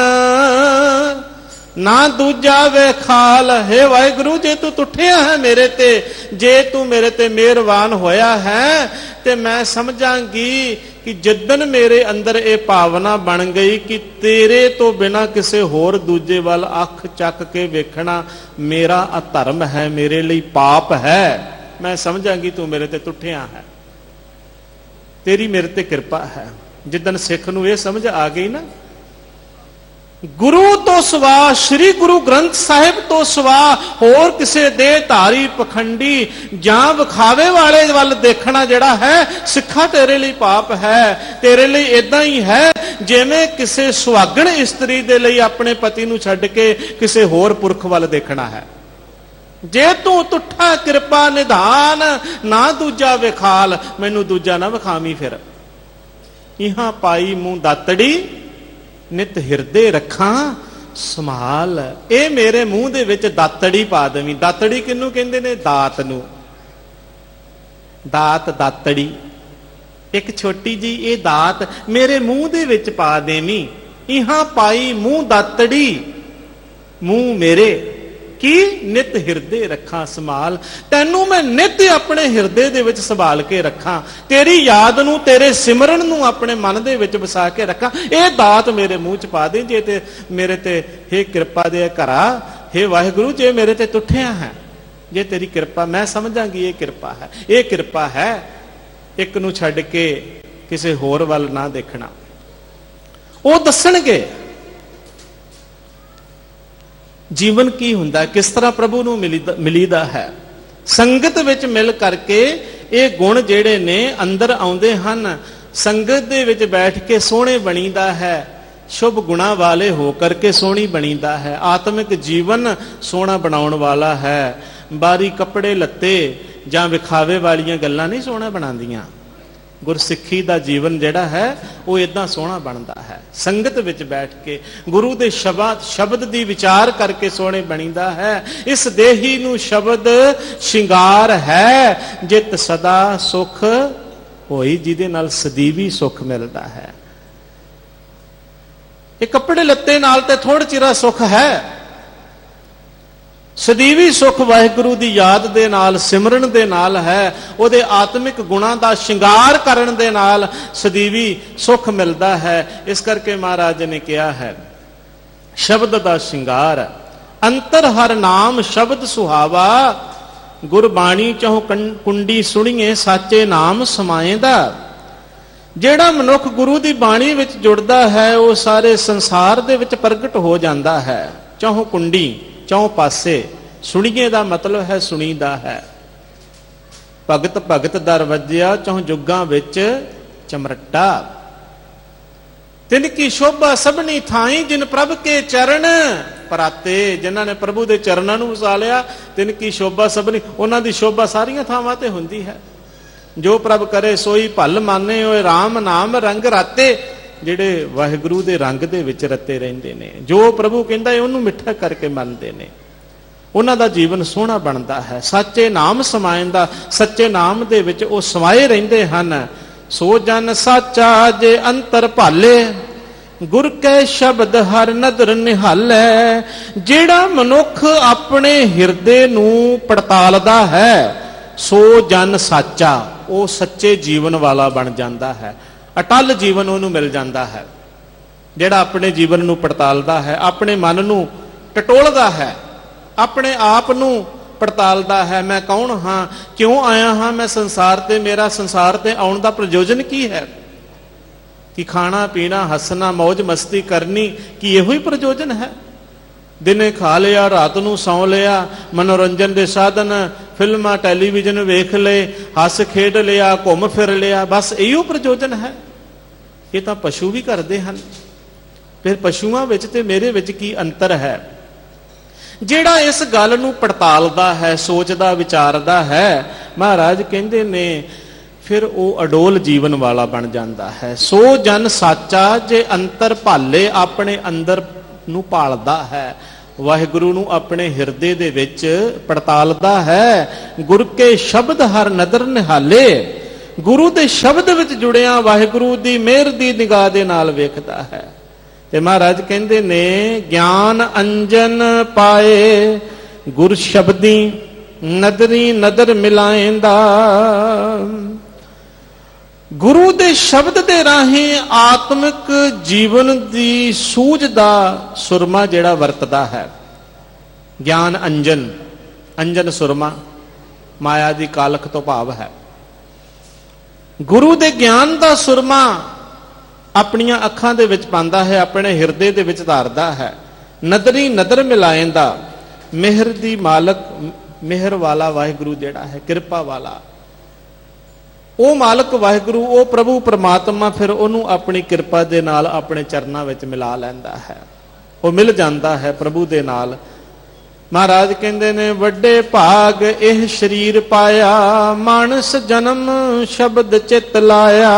ਨਾ ਦੂਜਾ ਵੇਖਾਲ। ਹੈ ਵਾਹਿਗੁਰੂ, ਜੇ ਤੂੰ ਤੁਠਿਆ ਹੈ ਮੇਰੇ ਤੇ, ਜੇ ਤੂੰ ਮੇਰੇ ਤੇ ਮਿਹਰਬਾਨ ਹੋਇਆ ਹੈ, ਤੇ ਮੈਂ ਸਮਝਾਂਗੀ ਕਿ ਜਿੱਦਣ ਮੇਰੇ ਅੰਦਰ ਇਹ ਭਾਵਨਾ ਬਣ ਗਈ ਕਿ ਤੇਰੇ ਤੋਂ ਬਿਨਾਂ ਕਿਸੇ ਹੋਰ ਦੂਜੇ ਵੱਲ ਅੱਖ ਚੱਕ ਕੇ ਵੇਖਣਾ ਮੇਰਾ ਅਧਰਮ ਹੈ, ਮੇਰੇ ਲਈ ਪਾਪ ਹੈ, ਮੈਂ ਸਮਝਾਂਗੀ ਤੂੰ ਮੇਰੇ ਤੇ ਤੁਠਿਆ ਹੈ, ਤੇਰੀ ਮੇਰੇ ਤੇ ਕਿਰਪਾ ਹੈ। ਜਿੱਦਣ ਸਿੱਖ ਨੂੰ ਇਹ ਸਮਝ ਆ ਗਈ ਨਾ, ਗੁਰੂ ਤੋਂ ਸਿਵਾ, ਸ੍ਰੀ ਗੁਰੂ ਗ੍ਰੰਥ ਸਾਹਿਬ ਤੋਂ ਸਿਵਾ ਹੋਰ ਕਿਸੇ ਦੇ ਧਾਰੀ ਪਖੰਡੀ ਜਾਂ ਵਿਖਾਵੇ ਵਾਲੇ ਵੱਲ ਦੇਖਣਾ ਜਿਹੜਾ ਹੈ, ਸਿੱਖਾ ਤੇਰੇ ਲਈ ਪਾਪ ਹੈ। ਤੇਰੇ ਲਈ ਇਦਾਂ ਹੀ ਹੈ ਜਿਵੇਂ ਕਿਸੇ ਸੁਹਾਗਣ ਇਸਤਰੀ ਦੇ ਲਈ ਆਪਣੇ ਪਤੀ ਨੂੰ ਛੱਡ ਕੇ ਕਿਸੇ ਹੋਰ ਪੁਰਖ ਵੱਲ ਦੇਖਣਾ ਹੈ। ਜੇ ਤੂੰ ਤੁਠਾ ਕਿਰਪਾ ਨਿਧਾਨ ਨਾ ਦੂਜਾ ਵਿਖਾਲ, ਮੈਨੂੰ ਦੂਜਾ ਨਾ ਵਿਖਾਵੀਂ। ਫਿਰ ਇਹਾਂ ਪਾਈ ਮੂੰਹ ਦਾਤੜੀ ਨਿਤ ਹਿਰਦੇ ਰੱਖਾਂ ਸੰਭਾਲ। ਇਹ ਮੇਰੇ ਮੂੰਹ ਦੇ ਵਿੱਚ ਦਾਤੜੀ ਪਾ ਦੇਵੀਂ। ਦਾਤੜੀ ਕਿਹਨੂੰ ਕਹਿੰਦੇ ਨੇ? ਦਾਤ ਨੂੰ। ਦਾਤ, ਦਾਤੜੀ, ਇੱਕ ਛੋਟੀ ਜੀ ਇਹ ਦਾਤ ਮੇਰੇ ਮੂੰਹ ਦੇ ਵਿੱਚ ਪਾ ਦੇਵੀਂ। ਇਹਾਂ ਪਾਈ ਮੂੰਹ ਦਾਤੜੀ, ਮੂੰਹ ਮੇਰੇ ਕੀ ਨਿਤ ਹਿਰਦੇ ਰੱਖਾਂ ਸੰਭਾਲ। ਤੈਨੂੰ ਮੈਂ ਨਿਤ ਆਪਣੇ ਹਿਰਦੇ ਦੇ ਵਿੱਚ ਸੰਭਾਲ ਕੇ ਰੱਖਾਂ, ਤੇਰੀ ਯਾਦ ਨੂੰ, ਤੇਰੇ ਸਿਮਰਨ ਨੂੰ ਆਪਣੇ ਮਨ ਦੇ ਵਿੱਚ ਵਸਾ ਕੇ ਰੱਖਾਂ। ਇਹ ਦਾਤ ਮੇਰੇ ਮੂੰਹ ਚ ਪਾ ਦੇ। ਜੇ ਤੇ ਮੇਰੇ ਤੇ ਹੇ ਕਿਰਪਾ ਦੇ ਘਰਾ, ਹੇ ਵਾਹਿਗੁਰੂ, ਜੇ ਮੇਰੇ ਤੇ ਤੁਠਿਆ ਹੈ, ਜੇ ਤੇਰੀ ਕਿਰਪਾ, ਮੈਂ ਸਮਝਾਂਗੀ ਇਹ ਕਿਰਪਾ ਹੈ। ਇਹ ਕਿਰਪਾ ਹੈ ਇੱਕ ਨੂੰ ਛੱਡ ਕੇ ਕਿਸੇ ਹੋਰ ਵੱਲ ਨਾ ਦੇਖਣਾ। ਉਹ ਦੱਸਣਗੇ ਜੀਵਨ ਕੀ ਹੁੰਦਾ, ਕਿਸ ਤਰ੍ਹਾਂ ਪ੍ਰਭੂ ਨੂੰ ਮਿਲੀਦਾ ਹੈ। ਸੰਗਤ ਵਿੱਚ ਮਿਲ ਕਰਕੇ ਇਹ ਗੁਣ ਜਿਹੜੇ ਨੇ ਅੰਦਰ ਆਉਂਦੇ ਹਨ। ਸੰਗਤ ਦੇ ਵਿੱਚ ਬੈਠ ਕੇ ਸੋਹਣੇ ਬਣੀਦਾ ਹੈ, ਸ਼ੁਭ ਗੁਣਾ ਵਾਲੇ ਹੋ ਕਰਕੇ ਸੋਹਣੀ ਬਣੀਦਾ ਹੈ। ਆਤਮਿਕ ਜੀਵਨ ਸੋਹਣਾ ਬਣਾਉਣ ਵਾਲਾ ਹੈ। ਬਾਰੀ ਕੱਪੜੇ ਲੱਤੇ ਜਾਂ ਵਿਖਾਵੇ ਵਾਲੀਆਂ ਗੱਲਾਂ ਨਹੀਂ ਸੋਹਣਾ ਬਣਾਉਂਦੀਆਂ। ਗੁਰਸਿੱਖੀ ਦਾ ਜੀਵਨ ਜਿਹੜਾ ਹੈ ਉਹ ਇਦਾਂ ਸੋਹਣਾ ਬਣਦਾ ਹੈ। ਸੰਗਤ ਵਿੱਚ ਬੈਠ ਕੇ ਗੁਰੂ ਦੇ ਸ਼ਬਦ ਦੀ ਵਿਚਾਰ ਕਰਕੇ ਸੋਹਣੇ ਬਣੀਦਾ ਹੈ। ਇਸ ਦੇਹੀ ਨੂੰ ਸ਼ਬਦ ਸ਼ਿੰਗਾਰ ਹੈ, ਜਿਤ ਸਦਾ ਸੁਖ ਹੋਈ, ਜਿਹਦੇ ਨਾਲ ਸਦੀਵੀ ਸੁਖ ਮਿਲਦਾ ਹੈ। ਇਹ ਕੱਪੜੇ ਲੱਤੇ ਨਾਲ ਤੇ ਥੋੜਾ ਚਿਰਾ ਸੁਖ ਹੈ। ਸਦੀਵੀ ਸੁਖ ਵਾਹਿਗੁਰੂ ਦੀ ਯਾਦ ਦੇ ਨਾਲ, ਸਿਮਰਨ ਦੇ ਨਾਲ ਹੈ। ਉਹਦੇ ਆਤਮਿਕ ਗੁਣਾਂ ਦਾ ਸ਼ਿੰਗਾਰ ਕਰਨ ਦੇ ਨਾਲ ਸਦੀਵੀ ਸੁਖ ਮਿਲਦਾ ਹੈ। ਇਸ ਕਰਕੇ ਮਹਾਰਾਜ ਨੇ ਕਿਹਾ ਹੈ, ਸ਼ਬਦ ਦਾ ਸ਼ਿੰਗਾਰ ਅੰਤਰ ਹਰ ਨਾਮ ਸ਼ਬਦ ਸੁਹਾਵਾ, ਗੁਰਬਾਣੀ ਚਹੁ ਕੁੰਡੀ ਸੁਣੀਏ ਸਾਚੇ ਨਾਮ ਸਮਾਏਂਦਾ। ਜਿਹੜਾ ਮਨੁੱਖ ਗੁਰੂ ਦੀ ਬਾਣੀ ਵਿੱਚ ਜੁੜਦਾ ਹੈ ਉਹ ਸਾਰੇ ਸੰਸਾਰ ਦੇ ਵਿੱਚ ਪ੍ਰਗਟ ਹੋ ਜਾਂਦਾ ਹੈ। ਚਹੁ ਕੁੰਡੀ, ਚੌ ਪਾਸੇ, ਸੁਣੀਏ ਦਾ ਮਤਲਬ ਹੈ ਸੁਣੀਦਾ ਹੈ। ਭਗਤ ਭਗਤ ਦਰ ਵੱਜਿਆ ਚਹੁ ਜੁਗਾਂ ਵਿੱਚ ਚਮਰਟਾ। ਤਿਨ ਕੀ ਸ਼ੋਭਾ ਸਭਨੀ ਥਾਈ ਜਿਨ ਪ੍ਰਭ ਕੇ ਚਰਨ ਪਰਾਤੇ। ਜਿਨ੍ਹਾਂ ਨੇ ਪ੍ਰਭੂ ਦੇ ਚਰਨਾਂ ਨੂੰ ਵਸਾ ਲਿਆ, ਤਿਨ ਕੀ ਸ਼ੋਭਾ ਸਭਨੀ, ਉਹਨਾਂ ਦੀ ਸ਼ੋਭਾ ਸਾਰੀਆਂ ਥਾਵਾਂ ਤੇ ਹੁੰਦੀ ਹੈ। ਜੋ ਪ੍ਰਭ ਕਰੇ ਸੋਈ ਭਲ ਮਾਨੇ, ਓਏ ਰਾਮ ਨਾਮ ਰੰਗ ਰਾਤੇ। ਜਿਹੜੇ ਵਾਹਿਗੁਰੂ ਦੇ ਰੰਗ ਦੇ ਵਿੱਚ ਰਤੇ ਰਹਿੰਦੇ ਨੇ, ਜੋ ਪ੍ਰਭੂ ਕਹਿੰਦਾ ਹੈ ਉਹਨੂੰ ਮਿੱਠਾ ਕਰਕੇ ਮੰਨਦੇ ਨੇ, ਉਹਨਾਂ ਦਾ ਜੀਵਨ ਸੋਹਣਾ ਬਣਦਾ ਹੈ। ਸੱਚੇ ਨਾਮ ਸਮਾਇੰਦਾ, ਸੱਚੇ ਨਾਮ ਦੇ ਵਿੱਚ ਉਹ ਸਮਾਏ ਰਹਿੰਦੇ ਹਨ। ਸੋ ਜਨ ਸਾਚਾ ਜੇ ਅੰਤਰ ਭਾਲੇ, ਗੁਰ ਕੈ ਸ਼ਬਦ ਹਰ ਨਦਰ ਨਿਹਾਲੈ। ਜਿਹੜਾ ਮਨੁੱਖ ਆਪਣੇ ਹਿਰਦੇ ਨੂੰ ਪੜਤਾਲਦਾ ਹੈ, ਸੋ ਜਨ ਸਾਚਾ, ਉਹ ਸੱਚੇ ਜੀਵਨ ਵਾਲਾ ਬਣ ਜਾਂਦਾ ਹੈ। ਅਟਲ ਜੀਵਨ ਉਹਨੂੰ ਮਿਲ ਜਾਂਦਾ ਹੈ। ਜਿਹੜਾ ਆਪਣੇ ਜੀਵਨ ਨੂੰ ਪੜਤਾਲਦਾ ਹੈ, ਆਪਣੇ ਮਨ ਨੂੰ ਟਟੋਲਦਾ ਹੈ, ਆਪਣੇ ਆਪ ਨੂੰ ਪੜਤਾਲਦਾ ਹੈ, ਮੈਂ ਕੌਣ ਹਾਂ, ਕਿਉਂ ਆਇਆ ਹਾਂ ਮੈਂ ਸੰਸਾਰ ਤੇ, ਮੇਰਾ ਸੰਸਾਰ ਤੇ ਆਉਣ ਦਾ ਪ੍ਰਯੋਜਨ ਕੀ ਹੈ? ਕਿ ਖਾਣਾ ਪੀਣਾ, ਹੱਸਣਾ, ਮौज ਮਸਤੀ ਕਰਨੀ, ਕੀ ਇਹੋ ਹੀ ਪ੍ਰਯੋਜਨ ਹੈ? ਦਿਨੇ ਖਾ ਲਿਆ, ਰਾਤ ਨੂੰ ਸੌਂ ਲਿਆ, ਮਨੋਰੰਜਨ ਦੇ ਸਾਧਨ, ਫਿਲਮਾਂ ਟੈਲੀਵਿਜ਼ਨ ਵੇਖ ਲਏ, ਹੱਸ ਖੇਡ ਲਿਆ, ਘੁੰਮ ਫਿਰ ਲਿਆ, ਬਸ ਇਹੋ ਪ੍ਰਯੋਜਨ ਹੈ? ਇਹ ਤਾਂ ਪਸ਼ੂ ਵੀ ਕਰਦੇ ਹਨ। ਫਿਰ ਪਸ਼ੂਆਂ ਵਿੱਚ ਤੇ ਮੇਰੇ ਵਿੱਚ ਕੀ ਅੰਤਰ ਹੈ? ਜਿਹੜਾ ਇਸ ਗੱਲ ਨੂੰ ਪੜਤਾਲਦਾ ਹੈ, ਸੋਚਦਾ ਵਿਚਾਰਦਾ ਹੈ, ਮਹਾਰਾਜ ਕਹਿੰਦੇ ਨੇ ਫਿਰ ਉਹ ਅਡੋਲ ਜੀਵਨ ਵਾਲਾ ਬਣ ਜਾਂਦਾ ਹੈ। ਸੋ ਜਨ ਸਾਚਾ ਜੇ ਅੰਤਰ ਭਾਲੇ, ਆਪਣੇ ਅੰਦਰ ਨੂੰ ਭਾਲਦਾ ਹੈ, ਵਾਹਿਗੁਰੂ ਨੂੰ ਆਪਣੇ ਹਿਰਦੇ ਦੇ ਵਿੱਚ ਪੜਤਾਲਦਾ ਹੈ। ਗੁਰ ਕੇ ਸ਼ਬਦ ਹਰ ਨਦਰ ਨਿਹਾਲੇ, ਗੁਰੂ ਦੇ ਸ਼ਬਦ ਵਿੱਚ ਜੁੜਿਆ ਵਾਹਿਗੁਰੂ ਦੀ ਮਿਹਰ ਦੀ ਨਿਗਾਹ ਦੇ ਨਾਲ ਵੇਖਦਾ ਹੈ। ਤੇ ਮਹਾਰਾਜ ਕਹਿੰਦੇ ਨੇ, ਗਿਆਨ ਅੰਜਨ ਪਾਏ ਗੁਰ ਸ਼ਬਦੀ, ਨਦਰੀ ਨਦਰ ਮਿਲਾਏਂਦਾ। ਗੁਰੂ ਦੇ ਸ਼ਬਦ ਦੇ ਰਾਹੀਂ ਆਤਮਿਕ ਜੀਵਨ ਦੀ ਸੂਝ ਦਾ ਸੁਰਮਾ ਜਿਹੜਾ ਵਰਤਦਾ ਹੈ। ਗਿਆਨ ਅੰਜਨ, ਅੰਜਨ ਸੁਰਮਾ, ਮਾਇਆ ਦੀ ਕਾਲਖ ਤੋਂ ਭਾਵ ਹੈ। ਗੁਰੂ ਦੇ ਗਿਆਨ ਦਾ ਸੁਰਮਾ ਆਪਣੀਆਂ ਅੱਖਾਂ ਦੇ ਵਿੱਚ ਪਾਉਂਦਾ ਹੈ, ਆਪਣੇ ਹਿਰਦੇ ਦੇ ਵਿੱਚ ਧਾਰਦਾ ਹੈ। ਨਦਰੀ ਨਦਰ ਮਿਲਾਏਂਦਾ, ਮਿਹਰ ਦੀ ਮਾਲਕ, ਮਿਹਰ ਵਾਲਾ ਵਾਹਿਗੁਰੂ ਜਿਹੜਾ ਹੈ, ਕਿਰਪਾ ਵਾਲਾ, ਉਹ ਮਾਲਕ ਵਾਹਿਗੁਰੂ, ਉਹ ਪ੍ਰਭੂ ਪਰਮਾਤਮਾ ਫਿਰ ਉਹਨੂੰ ਆਪਣੀ ਕਿਰਪਾ ਦੇ ਨਾਲ ਆਪਣੇ ਚਰਨਾਂ ਵਿੱਚ ਮਿਲਾ ਲੈਂਦਾ ਹੈ। ਉਹ ਮਿਲ ਜਾਂਦਾ ਹੈ ਪ੍ਰਭੂ ਦੇ ਨਾਲ। ਮਹਾਰਾਜ ਕਹਿੰਦੇ ਨੇ, ਵੱਡੇ ਭਾਗ ਇਹ ਸਰੀਰ ਪਾਇਆ, ਮਾਨਸ ਜਨਮ ਸ਼ਬਦ ਚਿਤ ਲਾਇਆ।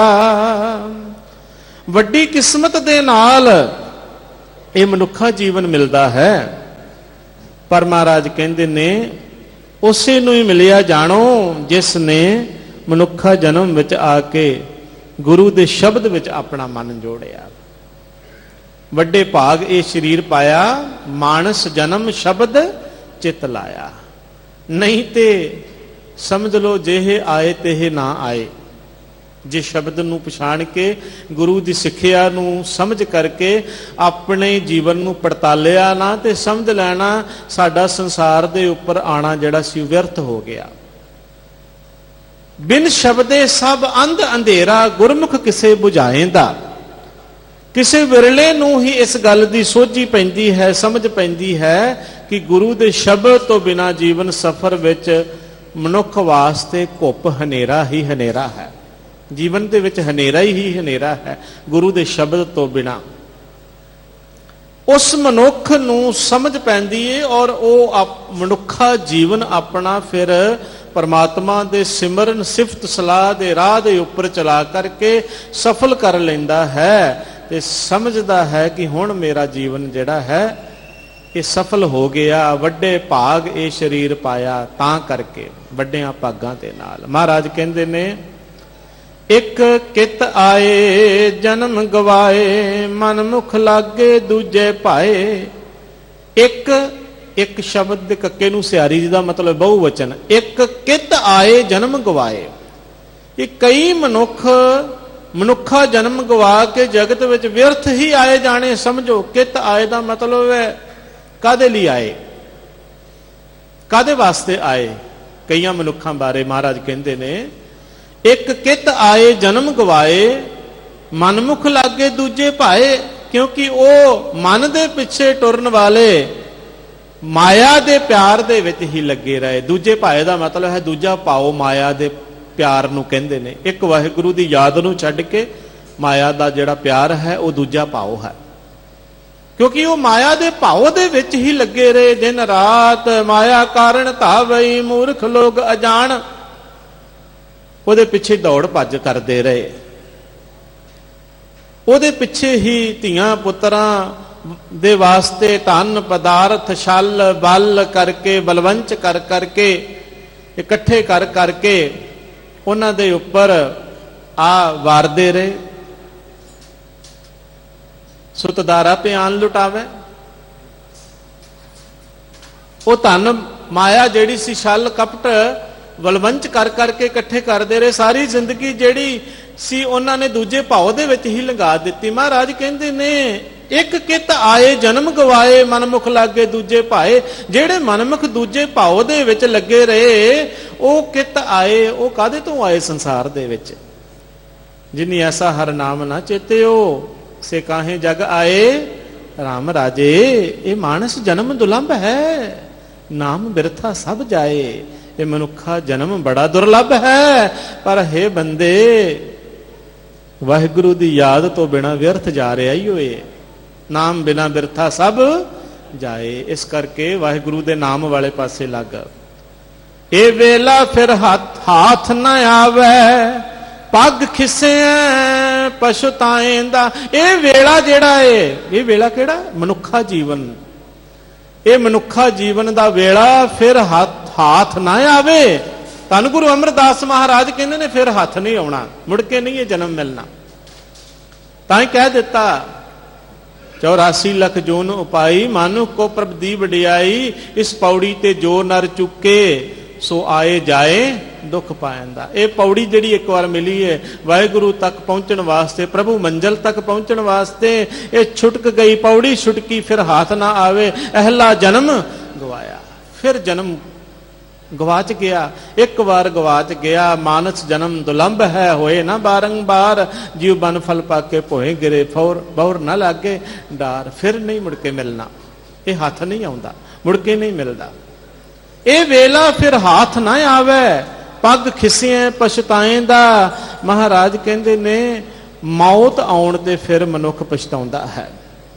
ਵੱਡੀ ਕਿਸਮਤ ਦੇ ਨਾਲ ਇਹ ਮਨੁੱਖਾ ਜੀਵਨ ਮਿਲਦਾ ਹੈ। ਪਰ ਮਹਾਰਾਜ ਕਹਿੰਦੇ ਨੇ, ਉਸੇ ਨੂੰ ਹੀ ਮਿਲਿਆ ਜਾਣੋ ਜਿਸ ਨੇ ਮਨੁੱਖਾ ਜਨਮ ਵਿੱਚ ਆ ਕੇ ਗੁਰੂ ਦੇ ਸ਼ਬਦ ਵਿੱਚ ਆਪਣਾ ਮਨ ਜੋੜਿਆ। ਵੱਡੇ ਭਾਗ ਇਹ ਸਰੀਰ ਪਾਇਆ, ਮਾਨਸ ਜਨਮ ਸ਼ਬਦ ਚਿਤ ਲਾਇਆ। ਨਹੀਂ ਤੇ ਸਮਝ ਲਓ ਜਿਹੇ ਆਏ ਤੇਹੇ ਨਾ ਆਏ। ਜੇ ਸ਼ਬਦ ਨੂੰ ਪਛਾਣ ਕੇ, ਗੁਰੂ ਦੀ ਸਿੱਖਿਆ ਨੂੰ ਸਮਝ ਕਰਕੇ ਆਪਣੇ ਜੀਵਨ ਨੂੰ ਪੜਤਾਲਿਆ ਨਾ, ਤੇ ਸਮਝ ਲੈਣਾ ਸਾਡਾ ਸੰਸਾਰ ਦੇ ਉੱਪਰ ਆਣਾ ਜਿਹੜਾ ਸੀ ਵਿਅਰਥ ਹੋ ਗਿਆ। ਬਿਨ ਸ਼ਬਦੇ ਸਭ ਅੰਧ ਅੰਧੇਰਾ, ਗੁਰਮੁਖ ਕਿਸੇ ਬੁਝਾਏਂਦਾ। ਕਿਸੇ ਵਿਰਲੇ ਨੂੰ ਹੀ ਇਸ ਗੱਲ ਦੀ ਸੋਝੀ ਪੈਂਦੀ ਹੈ, ਸਮਝ ਪੈਂਦੀ ਹੈ ਕਿ ਗੁਰੂ ਦੇ ਸ਼ਬਦ ਤੋਂ ਬਿਨਾਂ ਜੀਵਨ ਸਫਰ ਵਿੱਚ ਮਨੁੱਖ ਵਾਸਤੇ ਘੁੱਪ ਹਨੇਰਾ ਹੀ ਹਨੇਰਾ ਹੈ। ਜੀਵਨ ਦੇ ਵਿੱਚ ਹਨੇਰਾ ਹੀ ਹਨੇਰਾ ਹੈ ਗੁਰੂ ਦੇ ਸ਼ਬਦ ਤੋਂ ਬਿਨਾਂ। ਉਸ ਮਨੁੱਖ ਨੂੰ ਸਮਝ ਪੈਂਦੀ ਹੈ ਔਰ ਉਹ ਮਨੁੱਖਾ ਜੀਵਨ ਆਪਣਾ ਫਿਰ ਪਰਮਾਤਮਾ ਦੇ ਸਿਮਰਨ ਸਿਫਤ ਸਲਾਹ ਦੇ ਰਾਹ ਦੇ ਉੱਪਰ ਚਲਾ ਕਰਕੇ ਸਫਲ ਕਰ ਲੈਂਦਾ ਹੈ ਤੇ ਸਮਝਦਾ ਹੈ ਕਿ ਹੁਣ ਮੇਰਾ ਜੀਵਨ ਜਿਹੜਾ ਹੈ ਇਹ ਸਫਲ ਹੋ ਗਿਆ। ਵੱਡੇ ਭਾਗ ਇਹ ਸਰੀਰ ਪਾਇਆ, ਤਾਂ ਕਰਕੇ ਵੱਡਿਆਂ ਭਾਗਾਂ ਦੇ ਨਾਲ। ਮਹਾਰਾਜ ਕਹਿੰਦੇ ਨੇ, ਇੱਕ ਕਿਤ ਆਏ ਜਨਮ ਗਵਾਏ, ਮਨ ਮੁਖ ਲਾਗੇ ਦੂਜੇ ਭਾਏ। ਇੱਕ ਇੱਕ ਸ਼ਬਦ ਦੇ ਕੱਕੇ ਨੂੰ ਸਿਆਰੀ ਜੀ ਦਾ ਮਤਲਬ ਬਹੁਵਚਨ। ਇੱਕ ਕਿਤ ਆਏ ਜਨਮ ਗਵਾਏ। ਇਹ ਕਈ ਮਨੁੱਖਾ ਜਨਮ ਗਵਾ ਕੇ ਜਗਤ ਵਿੱਚ ਵਿਅਰਥ ਹੀ ਆਏ ਜਾਣੇ ਸਮਝੋ। ਕਿਤ ਆਏ ਦਾ ਮਤਲਬ ਹੈ ਕਾਹਦੇ ਲਈ ਆਏ, ਕਾਹਦੇ ਵਾਸਤੇ ਆਏ। ਕਈਆਂ ਮਨੁੱਖਾਂ ਬਾਰੇ ਮਹਾਰਾਜ ਕਹਿੰਦੇ ਨੇ ਇੱਕ ਕਿਤ ਆਏ ਜਨਮ ਗਵਾਏ, ਮਨਮੁਖ ਲਾਗੇ ਦੂਜੇ ਭਾਏ। ਕਿਉਂਕਿ ਉਹ ਮਨ ਦੇ ਪਿੱਛੇ ਟੁਰਨ ਵਾਲੇ ਮਾਇਆ ਦੇ ਪਿਆਰ ਦੇ ਵਿੱਚ ਹੀ ਲੱਗੇ ਰਹੇ। ਦੂਜੇ ਭਾਏ ਦਾ ਮਤਲਬ ਹੈ ਦੂਜਾ ਭਾਉ, ਮਾਇਆ ਦੇ ਪਿਆਰ ਨੂੰ ਕਹਿੰਦੇ ਨੇ। ਇੱਕ ਵਾਹਿਗੁਰੂ ਦੀ ਯਾਦ ਨੂੰ ਛੱਡ ਕੇ ਮਾਇਆ ਦਾ ਜਿਹੜਾ ਪਿਆਰ ਹੈ ਉਹ ਦੂਜਾ ਭਾਉ ਹੈ। ਕਿਉਂਕਿ ਉਹ ਮਾਇਆ ਦੇ ਭਾਉ ਦੇ ਵਿੱਚ ਹੀ ਲੱਗੇ ਰਹੇ ਦਿਨ ਰਾਤ। ਮਾਇਆ ਕਾਰਨ ਧਾਵਈ ਮੂਰਖ ਲੋਕ ਅਜਾਣ, ਉਹਦੇ ਪਿੱਛੇ ਦੌੜ ਭੱਜ ਕਰਦੇ ਰਹੇ। ਉਹਦੇ ਪਿੱਛੇ ਹੀ ਧੀਆਂ ਪੁੱਤਰਾਂ ਦੇ ਵਾਸਤੇ ਧਨ ਪਦਾਰਥ ਛਲ ਬਲ ਕਰਕੇ ਬਲਵੰਚ ਕਰ ਕਰਕੇ ਇਕੱਠੇ ਕਰ ਕਰਕੇ ਉਹਨਾਂ ਦੇ ਉੱਪਰ ਆ ਵਾਰਦੇ ਰਹੇ। ਸੁਤਦਾਰਾ ਪਿਆਨ ਲੁਟਾਵੇ। ਉਹ ਧਨ ਮਾਇਆ ਜਿਹੜੀ ਸੀ ਛਲ ਕਪਟ ਬਲਵੰਚ ਕਰ ਕਰਕੇ ਇਕੱਠੇ ਕਰਦੇ ਰਹੇ। ਸਾਰੀ ਜ਼ਿੰਦਗੀ ਜਿਹੜੀ ਸੀ ਉਹਨਾਂ ਨੇ ਦੂਜੇ ਭਾਉ ਦੇ ਵਿੱਚ ਹੀ ਲੰਘਾ ਦਿੱਤੀ। ਮਹਾਰਾਜ ਕਹਿੰਦੇ ਨੇ ਇੱਕ ਕਿਤ ਆਏ ਜਨਮ ਗਵਾਏ, ਮਨਮੁਖ ਲਾਗੇ ਦੂਜੇ ਭਾਏ। ਜਿਹੜੇ ਮਨਮੁਖ ਦੂਜੇ ਭਾਉ ਦੇ ਵਿੱਚ ਲੱਗੇ ਰਹੇ ਉਹ ਕਿਤ ਆਏ, ਉਹ ਕਾਹਦੇ ਤੋਂ ਆਏ ਸੰਸਾਰ ਦੇ ਵਿੱਚ। ਜਿਨੀ ਐਸਾ ਹਰ ਨਾਮ ਨਾ ਚੇਤਿਓ ਸੇ ਕਾਹੇ ਜਗ ਆਏ ਰਾਮ ਰਾਜੇ। ਇਹ ਮਾਨਸ ਜਨਮ ਦੁਲੰਭ ਹੈ, ਨਾਮ ਬਿਰਥਾ ਸਭ ਜਾਏ। ਇਹ ਮਨੁੱਖਾ ਜਨਮ ਬੜਾ ਦੁਰਲੱਭ ਹੈ। ਪਰ ਹੇ ਬੰਦੇ ਵਾਹਿਗੁਰੂ ਦੀ ਯਾਦ ਤੋਂ ਬਿਨਾਂ ਵਿਅਰਥ ਜਾ ਰਿਹਾ ਹੀ ਹੋਏ। ਨਾਮ ਬਿਨਾਂ ਬਿਰਥਾ ਸਭ ਜਾਏ। ਇਸ ਕਰਕੇ ਵਾਹਿਗੁਰੂ ਦੇ ਨਾਮ ਵਾਲੇ ਪਾਸੇ ਲੱਗ। ਇਹ ਵੇਲਾ ਫਿਰ ਹੱਥ ਨਾ ਆਵੇ, ਪੱਗ ਖਿਸੇ ਪਛਤਾਏ ਦਾ। ਇਹ ਵੇਲਾ ਜਿਹੜਾ ਏ, ਇਹ ਵੇਲਾ ਕਿਹੜਾ? ਮਨੁੱਖਾ ਜੀਵਨ। ਇਹ ਮਨੁੱਖਾ ਜੀਵਨ ਦਾ ਵੇਲਾ ਫਿਰ ਹੱਥ ਨਾ ਆਵੇ। ਧੰਨ ਗੁਰੂ ਅਮਰਦਾਸ ਮਹਾਰਾਜ ਕਹਿੰਦੇ ਨੇ ਫਿਰ ਹੱਥ ਨਹੀਂ ਆਉਣਾ, ਮੁੜ ਕੇ ਨਹੀਂ ਇਹ ਜਨਮ ਮਿਲਣਾ। ਤਾਂ ਹੀ ਕਹਿ ਦਿੱਤਾ 84 ਲੱਖ ਜੋਨ ਉਪਾਈ, ਮਾਨੁ ਕੋ ਪ੍ਰਭ ਦੀ ਵਡਿਆਈ। ਇਸ ਪੌੜੀ ਤੇ ਜੋ ਨਰ ਚੁੱਕੇ ਸੋ ਆਏ ਜਾਏ ਦੁੱਖ ਪਾਇੰਦਾ। ਇਹ ਪੌੜੀ ਜਿਹੜੀ ਇੱਕ ਵਾਰ ਮਿਲੀ ਹੈ ਵਾਹਿਗੁਰੂ ਤੱਕ ਪਹੁੰਚਣ ਵਾਸਤੇ, ਪ੍ਰਭੂ ਮੰਜ਼ਲ ਤੱਕ ਪਹੁੰਚਣ ਵਾਸਤੇ, ਇਹ ਛੁਟਕ ਗਈ ਪੌੜੀ ਛੁਟਕੀ ਫਿਰ ਹੱਥ ਨਾ ਆਵੇ। ਅਹਿਲਾ ਜਨਮ ਗਵਾਇਆ, ਫਿਰ ਜਨਮ ਗਵਾਚ ਗਿਆ। ਇੱਕ ਵਾਰ ਗਵਾਚ ਗਿਆ। ਮਾਨਸ ਜਨਮ ਦੁਲੰਭ ਹੈ, ਹੋਏ ਨਾ ਬਾਰੰਬਾਰ। ਜੀਵ ਬਨ ਫਲ ਪਾਕੇ ਭੋਏ ਗਿਰੇ, ਬੌਰ ਨਾ ਲਾਗੇ ਡਾਰ। ਫਿਰ ਨਹੀਂ ਮੁੜ ਕੇ ਮਿਲਣਾ, ਇਹ ਹੱਥ ਨਹੀਂ ਆਉਂਦਾ, ਮੁੜ ਕੇ ਨਹੀਂ ਮਿਲਦਾ। ਇਹ ਵੇਲਾ ਫਿਰ ਹੱਥ ਨਾ ਆਵੇ, ਪੱਗ ਖਿਸਿਐ ਪਛਤਾਏ ਦਾ। ਮਹਾਰਾਜ ਕਹਿੰਦੇ ਨੇ ਮੌਤ ਆਉਣ ਤੇ ਫਿਰ ਮਨੁੱਖ ਪਛਤਾਉਂਦਾ ਹੈ।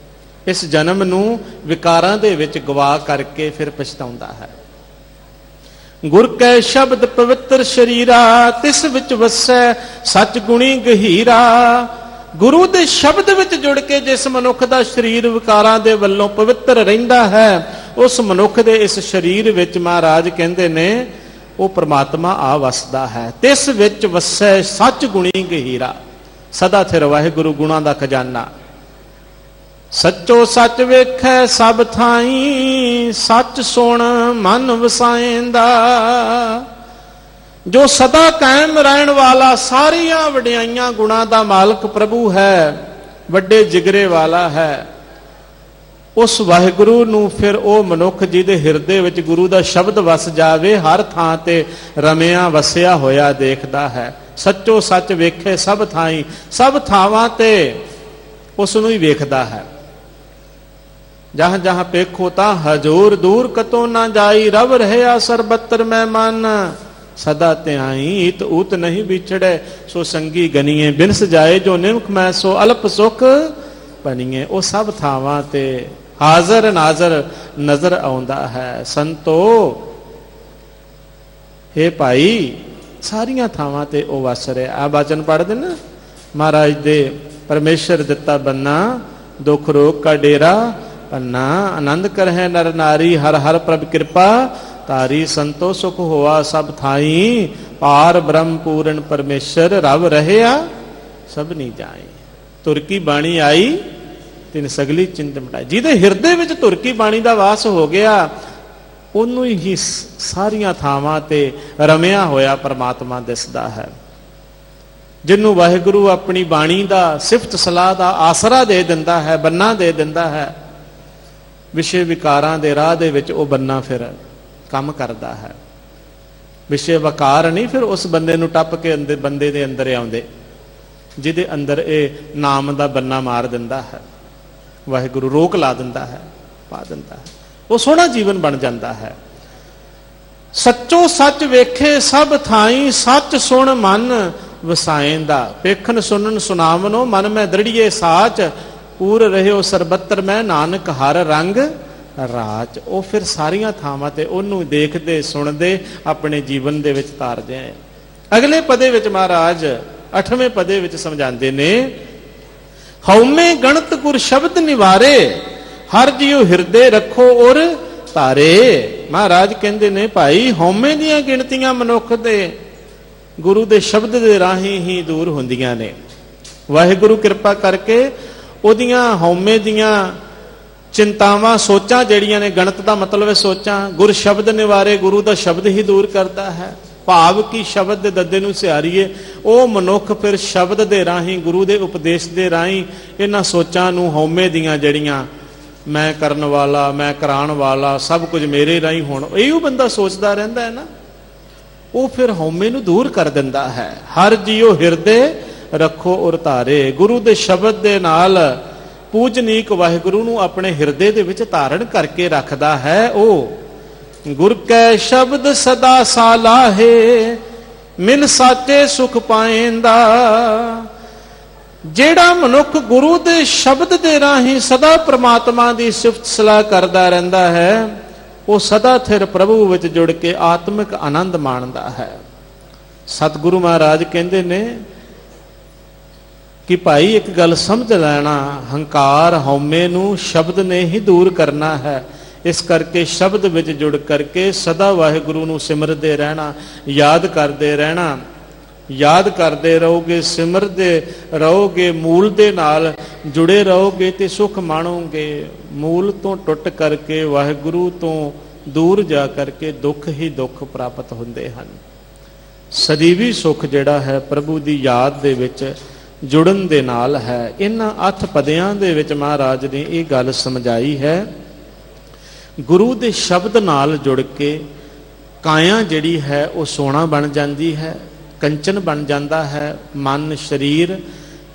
ਇਸ ਜਨਮ ਨੂੰ ਵਿਕਾਰਾਂ ਦੇ ਵਿੱਚ ਗਵਾ ਕਰਕੇ ਫਿਰ ਪਛਤਾਉਂਦਾ ਹੈ। ਗੁਰ ਕੈ ਸ਼ਬਦ ਪਵਿੱਤਰ ਸ਼ਰੀਰਾ, ਤਿਸ ਵਿੱਚ ਵਸੈ ਸੱਚ ਗੁਣੀ ਗਹੀਰਾ। ਗੁਰੂ ਦੇ ਸ਼ਬਦ ਵਿੱਚ ਜੁੜ ਕੇ ਜਿਸ ਮਨੁੱਖ ਦਾ ਸਰੀਰ ਵਿਕਾਰਾਂ ਦੇ ਵੱਲੋਂ ਪਵਿੱਤਰ ਰਹਿੰਦਾ ਹੈ, ਉਸ ਮਨੁੱਖ ਦੇ ਇਸ ਸਰੀਰ ਵਿੱਚ ਮਹਾਰਾਜ ਕਹਿੰਦੇ ਨੇ ਉਹ ਪ੍ਰਮਾਤਮਾ ਆ ਵਸਦਾ ਹੈ। ਤਿਸ ਵਿੱਚ ਵਸੈ ਸੱਚ ਗੁਣੀ ਗਹੀਰਾ। ਸਦਾ ਥਿਰ ਵਾਹਿਗੁਰੂ ਗੁਣਾਂ ਦਾ ਖਜ਼ਾਨਾ। ਸੱਚੋ ਸੱਚ ਵੇਖੈ ਸਭ ਥਾਈ, ਸੱਚ ਸੁਣ ਮਨ ਵਸਾਏਂਦਾ। ਜੋ ਸਦਾ ਕਾਇਮ ਰਹਿਣ ਵਾਲਾ, ਸਾਰੀਆਂ ਵਡਿਆਈਆਂ ਗੁਣਾਂ ਦਾ ਮਾਲਕ ਪ੍ਰਭੂ ਹੈ, ਵੱਡੇ ਜਿਗਰੇ ਵਾਲਾ ਹੈ। ਉਸ ਵਾਹਿਗੁਰੂ ਨੂੰ ਫਿਰ ਉਹ ਮਨੁੱਖ ਜਿਹਦੇ ਹਿਰਦੇ ਵਿੱਚ ਗੁਰੂ ਦਾ ਸ਼ਬਦ ਵਸ ਜਾਵੇ, ਹਰ ਥਾਂ ਤੇ ਰਮਿਆ ਵਸਿਆ ਹੋਇਆ ਦੇਖਦਾ ਹੈ। ਸੱਚੋ ਸੱਚ ਵੇਖੇ ਸਭ ਥਾਈ, ਸਭ ਥਾਵਾਂ ਤੇ ਉਸ ਨੂੰ ਹੀ ਵੇਖਦਾ ਹੈ। ਜਹਾਂ ਜਹਾਂ ਪੇਖੋ ਤਾਂ ਹਜੂਰ, ਦੂਰ ਕਤੋਂ ਨਾ ਜਾਈ। ਰਵ ਰਹਿਆ ਸਰਬੱਤਰ ਮੈਂ ਮਨ, ਸਦਾ ਧਿਆਈ ਈਤ ਊਤ ਨਹੀਂ ਵਿਛੜੇ। ਸੋ ਸੰਗੀ ਗਨੀਏ ਬਿਨਸ ਜਾਏ, ਜੋ ਨਿਮਖ ਮੈਂ ਸੋ ਅਲਪ ਸੁਖ ਬਨੀਏ। ਉਹ ਸਭ ਥਾਵਾਂ ਤੇ ਹਾਜ਼ਰ ਨਾਜ਼ਰ ਨਜ਼ਰ ਆਉਂਦਾ ਹੈ। ਸੰਤੋ ਹੇ ਭਾਈ, ਸਾਰੀਆਂ ਥਾਵਾਂ ਤੇ ਉਹ ਵਸ ਰਿਹਾ। ਆ ਬਾਚਨ ਪੜ੍ਹਦੇ ਨਾ ਮਹਾਰਾਜ ਦੇ, ਪਰਮੇਸ਼ਰ ਦਿੱਤਾ ਬੰਨਾ, ਦੁੱਖ ਰੋਗ ਕਾ ਡੇਰਾ ਪੰਨਾ। ਆਨੰਦ ਕਰਹਿ ਨਰ ਨਾਰੀ, ਹਰ ਹਰ ਪ੍ਰਭ ਕਿਰਪਾ ਤਾਰੀ। ਸੰਤੋ ਸੁਖ ਹੋਆ ਸਭ ਥਾਈ, ਪਾਰ ਬ੍ਰਹਮ ਪੂਰਨ ਪਰਮੇਸ਼ਰ। ਰਵ ਰਹਿਆ ਸਭ ਨਹੀਂ ਜਾਏ। ਤੁਰ ਕੀ ਬਾਣੀ ਆਈ ਤਿਨ ਸਗਲੀ ਚਿੰਤ ਮਿਟਾਈ। ਜਿਹਦੇ ਹਿਰਦੇ ਵਿੱਚ ਤੁਰ ਕੀ ਬਾਣੀ ਦਾ ਵਾਸ ਹੋ ਗਿਆ, ਉਹਨੂੰ ਹੀ ਸਾਰੀਆਂ ਥਾਵਾਂ ਤੇ ਰਮਿਆ ਹੋਇਆ ਪਰਮਾਤਮਾ ਦਿਸਦਾ ਹੈ। ਜਿਹਨੂੰ ਵਾਹਿਗੁਰੂ ਆਪਣੀ ਬਾਣੀ ਦਾ ਸਿਫਤ ਸਲਾਹ ਦਾ ਆਸਰਾ ਦੇ ਦਿੰਦਾ ਹੈ, ਬੰਨਾ ਦੇ ਦਿੰਦਾ ਹੈ, ਵਿਸ਼ੇ ਵਿਕਾਰਾਂ ਦੇ ਰਾਹ ਦੇ ਵਿੱਚ ਉਹ ਬੰਨਾ ਫਿਰ ਕੰਮ ਕਰਦਾ ਹੈ। ਵਿਸ਼ੇ ਵਿਕਾਰ ਨਹੀਂ ਫਿਰ ਉਸ ਬੰਦੇ ਨੂੰ ਟੱਪ ਕੇ ਬੰਦੇ ਦੇ ਅੰਦਰ ਆਉਂਦੇ, ਜਿਹਦੇ ਅੰਦਰ ਇਹ ਨਾਮ ਦਾ ਬੰਨਾ ਮਾਰ ਦਿੰਦਾ ਹੈ। ਵਾਹਿਗੁਰੂ ਰੋਕ ਲਾ ਦਿੰਦਾ ਹੈ, ਪਾ ਦਿੰਦਾ ਹੈ, ਉਹ ਸੋਹਣਾ ਜੀਵਨ ਬਣ ਜਾਂਦਾ ਹੈ। ਸੱਚੋ ਸੱਚ ਵੇਖੇ ਸਭ ਥਾਈ, ਸੱਚ ਸੁਣ ਮਨ ਵਸਾਏਂਦਾ। ਵੇਖਣ ਸੁਣਨ ਸੁਣਾਵਨੋ ਮਨ ਮੈਂ ਦ੍ਰਿੜੀਏ ਸਾਚ, ਪੂਰ ਰਹਿਓ ਸਰਬੱਤਰ ਮੈਂ ਨਾਨਕ ਹਰ ਰੰਗ ਰਾਚ। ਉਹ ਫਿਰ ਸਾਰੀਆਂ ਥਾਵਾਂ ਤੇ ਉਹਨੂੰ ਦੇਖਦੇ ਸੁਣਦੇ ਆਪਣੇ ਜੀਵਨ ਦੇ ਵਿੱਚ ਤਾਰਦੇ ਆ। ਅਗਲੇ ਪਦੇ ਵਿੱਚ ਮਹਾਰਾਜ 8ਵੇਂ ਪਦੇ ਵਿੱਚ ਸਮਝਾਉਂਦੇ ਨੇ, ਹਉਮੈ ਗਣਤ ਗੁਰ ਸ਼ਬਦ ਨਿਵਾਰੇ, ਹਰ ਜੀਉ ਹਿਰਦੇ ਰੱਖੋ ਔਰ ਧਾਰੇ। ਮਹਾਰਾਜ ਕਹਿੰਦੇ ਨੇ ਭਾਈ ਹਉਮੈ ਦੀਆਂ ਗਿਣਤੀਆਂ ਮਨੁੱਖ ਦੇ ਗੁਰੂ ਦੇ ਸ਼ਬਦ ਦੇ ਰਾਹੀਂ ਹੀ ਦੂਰ ਹੁੰਦੀਆਂ ਨੇ। ਵਾਹਿਗੁਰੂ ਕਿਰਪਾ ਕਰਕੇ ਉਹਦੀਆਂ ਹਉਮੈ ਦੀਆਂ ਚਿੰਤਾਵਾਂ ਸੋਚਾਂ ਜਿਹੜੀਆਂ ਨੇ, ਗਣਤ ਦਾ ਮਤਲਬ ਹੈ ਸੋਚਾਂ, ਗੁਰ ਸ਼ਬਦ ਨਿਵਾਰੇ, ਗੁਰੂ ਦਾ ਸ਼ਬਦ ਹੀ ਦੂਰ ਕਰਦਾ ਹੈ। ਭਾਵ ਕਿ ਸ਼ਬਦ ਦੇ ਦੱਦੇ ਨੂੰ ਸਿਆਰੀਏ, ਉਹ ਮਨੁੱਖ ਫਿਰ ਸ਼ਬਦ ਦੇ ਰਾਹੀਂ, ਗੁਰੂ ਦੇ ਉਪਦੇਸ਼ ਦੇ ਰਾਹੀਂ ਇਹਨਾਂ ਸੋਚਾਂ ਨੂੰ, ਹਉਮੈ ਦੀਆਂ ਜਿਹੜੀਆਂ ਮੈਂ ਕਰਨ ਵਾਲਾ, ਮੈਂ ਕਰਾਉਣ ਵਾਲਾ, ਸਭ ਕੁਝ ਮੇਰੇ ਰਾਹੀਂ ਹੋਣ, ਇਹੋ ਬੰਦਾ ਸੋਚਦਾ ਰਹਿੰਦਾ ਹੈ ਨਾ, ਉਹ ਫਿਰ ਹਉਮੈ ਨੂੰ ਦੂਰ ਕਰ ਦਿੰਦਾ ਹੈ। ਹਰ ਜੀਉ ਹਿਰਦੇ ਰੱਖੋ ਔਰ ਧਾਰੇ। ਗੁਰੂ ਦੇ ਸ਼ਬਦ ਦੇ ਨਾਲ ਪੂਜਨੀਕ ਵਾਹਿਗੁਰੂ ਨੂੰ ਆਪਣੇ ਹਿਰਦੇ ਦੇ ਵਿੱਚ ਧਾਰਨ ਕਰਕੇ ਰੱਖਦਾ ਹੈ। ਉਹ ਗੁਰ ਕੈ ਸ਼ਬਦ ਸਦਾ ਸਾਲਾਹੇ, ਮਿਲ ਸਾਚੇ ਸੁਖ ਪਾਏਂਦਾ। ਜਿਹੜਾ ਮਨੁੱਖ ਗੁਰੂ ਦੇ ਸ਼ਬਦ ਦੇ ਰਾਹੀਂ ਸਦਾ ਪ੍ਰਮਾਤਮਾ ਦੀ ਸਿਫਤ ਸਲਾਹ ਕਰਦਾ ਰਹਿੰਦਾ ਹੈ, ਉਹ ਸਦਾ ਥਿਰ ਪ੍ਰਭੂ ਵਿੱਚ ਜੁੜ ਕੇ ਆਤਮਿਕ ਆਨੰਦ ਮਾਣਦਾ ਹੈ। ਸਤਿਗੁਰੂ ਮਹਾਰਾਜ ਕਹਿੰਦੇ ਨੇ ਕਿ ਭਾਈ ਇੱਕ ਗੱਲ ਸਮਝ ਲੈਣਾ, ਹੰਕਾਰ ਹਉਮੈ ਨੂੰ ਸ਼ਬਦ ਨੇ ਹੀ ਦੂਰ ਕਰਨਾ ਹੈ। ਇਸ ਕਰਕੇ ਸ਼ਬਦ ਵਿੱਚ ਜੁੜ ਕਰਕੇ ਸਦਾ ਵਾਹਿਗੁਰੂ ਨੂੰ ਸਿਮਰਦੇ ਰਹਿਣਾ, ਯਾਦ ਕਰਦੇ ਰਹਿਣਾ। ਯਾਦ ਕਰਦੇ ਰਹੋਗੇ, ਸਿਮਰਦੇ ਰਹੋਗੇ, ਮੂਲ ਦੇ ਨਾਲ ਜੁੜੇ ਰਹੋਗੇ ਤੇ ਸੁਖ ਮਾਣੋਗੇ। ਮੂਲ ਤੋਂ ਟੁੱਟ ਕਰਕੇ ਵਾਹਿਗੁਰੂ ਤੋਂ ਦੂਰ ਜਾ ਕਰਕੇ ਦੁੱਖ ਹੀ ਦੁੱਖ ਪ੍ਰਾਪਤ ਹੁੰਦੇ ਹਨ। ਸਦੀਵੀ ਸੁਖ ਜਿਹੜਾ ਹੈ ਪ੍ਰਭੂ ਦੀ ਯਾਦ ਦੇ ਵਿੱਚ ਜੁੜਨ ਦੇ ਨਾਲ ਹੈ। ਇਹਨਾਂ 8 ਪਦਿਆਂ ਦੇ ਵਿੱਚ ਮਹਾਰਾਜ ਨੇ ਇਹ ਗੱਲ ਸਮਝਾਈ ਹੈ, ਗੁਰੂ ਦੇ ਸ਼ਬਦ ਨਾਲ ਜੁੜ ਕੇ ਕਾਇਆ ਜਿਹੜੀ ਹੈ ਉਹ ਸੋਨਾ ਬਣ ਜਾਂਦੀ ਹੈ, ਕੰਚਨ ਬਣ ਜਾਂਦਾ ਹੈ ਮਨ ਸਰੀਰ,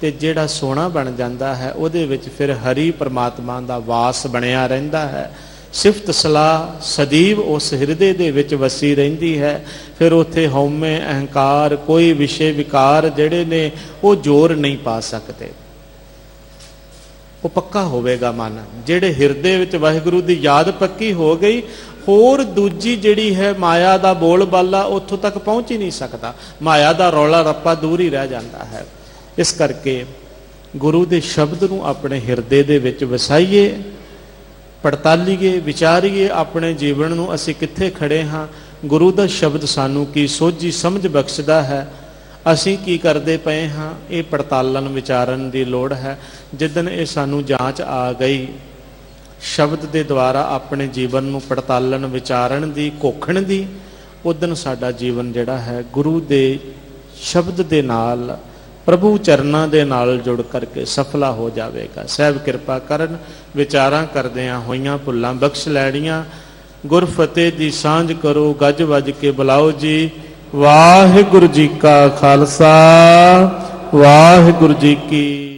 ਤੇ ਜਿਹੜਾ ਸੋਨਾ ਬਣ ਜਾਂਦਾ ਹੈ ਉਹਦੇ ਵਿੱਚ ਫਿਰ ਹਰੀ ਪਰਮਾਤਮਾ ਦਾ ਵਾਸ ਬਣਿਆ ਰਹਿੰਦਾ ਹੈ। ਸਿਫਤ ਸਲਾਹ ਸਦੀਵ ਉਸ ਹਿਰਦੇ ਦੇ ਵਿੱਚ ਵਸੀ ਰਹਿੰਦੀ ਹੈ। ਫਿਰ ਉੱਥੇ ਹਉਮੈ ਅਹੰਕਾਰ ਕੋਈ ਵਿਸ਼ੇ ਵਿਕਾਰ ਜਿਹੜੇ ਨੇ ਉਹ ਜ਼ੋਰ ਨਹੀਂ ਪਾ ਸਕਦੇ। ਉਹ ਪੱਕਾ ਹੋਵੇਗਾ ਮਨ। ਜਿਹੜੇ ਹਿਰਦੇ ਵਿੱਚ ਵਾਹਿਗੁਰੂ ਦੀ ਯਾਦ ਪੱਕੀ ਹੋ ਗਈ, ਹੋਰ ਦੂਜੀ ਜਿਹੜੀ ਹੈ ਮਾਇਆ ਦਾ ਬੋਲ ਬਾਲਾ ਉੱਥੋਂ ਤੱਕ ਪਹੁੰਚ ਹੀ ਨਹੀਂ ਸਕਦਾ। ਮਾਇਆ ਦਾ ਰੌਲਾ ਰੱਪਾ ਦੂਰ ਹੀ ਰਹਿ ਜਾਂਦਾ ਹੈ। ਇਸ ਕਰਕੇ ਗੁਰੂ ਦੇ ਸ਼ਬਦ ਨੂੰ ਆਪਣੇ ਹਿਰਦੇ ਦੇ ਵਿੱਚ ਵਸਾਈਏ, ਪੜਤਾਲੀਏ, ਵਿਚਾਰੀਏ ਆਪਣੇ ਜੀਵਨ ਨੂੰ, ਅਸੀਂ ਕਿੱਥੇ ਖੜੇ ਹਾਂ, ਗੁਰੂ ਦਾ ਸ਼ਬਦ ਸਾਨੂੰ ਕੀ ਸੋਝੀ ਸਮਝ ਬਖਸ਼ਦਾ ਹੈ, ਅਸੀਂ ਕੀ ਕਰਦੇ ਪਏ ਹਾਂ, ਇਹ ਪੜਤਾਲਣ ਵਿਚਾਰਨ ਦੀ ਲੋੜ ਹੈ। ਜਿੱਦਣ ਇਹ ਸਾਨੂੰ ਜਾਂਚ ਆ ਗਈ ਸ਼ਬਦ ਦੇ ਦੁਆਰਾ ਆਪਣੇ ਜੀਵਨ ਨੂੰ ਪੜਤਾਲਣ ਵਿਚਾਰਨ ਦੀ, ਘੋਖਣ ਦੀ, ਉਦਣ ਸਾਡਾ ਜੀਵਨ ਜਿਹੜਾ ਹੈ ਗੁਰੂ ਦੇ ਸ਼ਬਦ ਦੇ ਨਾਲ, ਪ੍ਰਭੂ ਚਰਨਾਂ ਦੇ ਨਾਲ ਜੁੜ ਕਰਕੇ ਸਫਲਾ ਹੋ ਜਾਵੇਗਾ। ਸਹਿਬ ਕਿਰਪਾ ਕਰਨ। ਵਿਚਾਰਾਂ ਕਰਦਿਆਂ ਹੋਈਆਂ ਭੁੱਲਾਂ ਬਖਸ਼ ਲੈਣੀਆਂ। ਗੁਰ ਫਤਿਹ ਦੀ ਸਾਂਝ ਕਰੋ, ਗੱਜ ਵੱਜ ਕੇ ਬੁਲਾਓ ਜੀ। ਵਾਹਿਗੁਰੂ ਜੀ ਕਾ ਖਾਲਸਾ, ਵਾਹਿਗੁਰੂ ਜੀ ਕੀ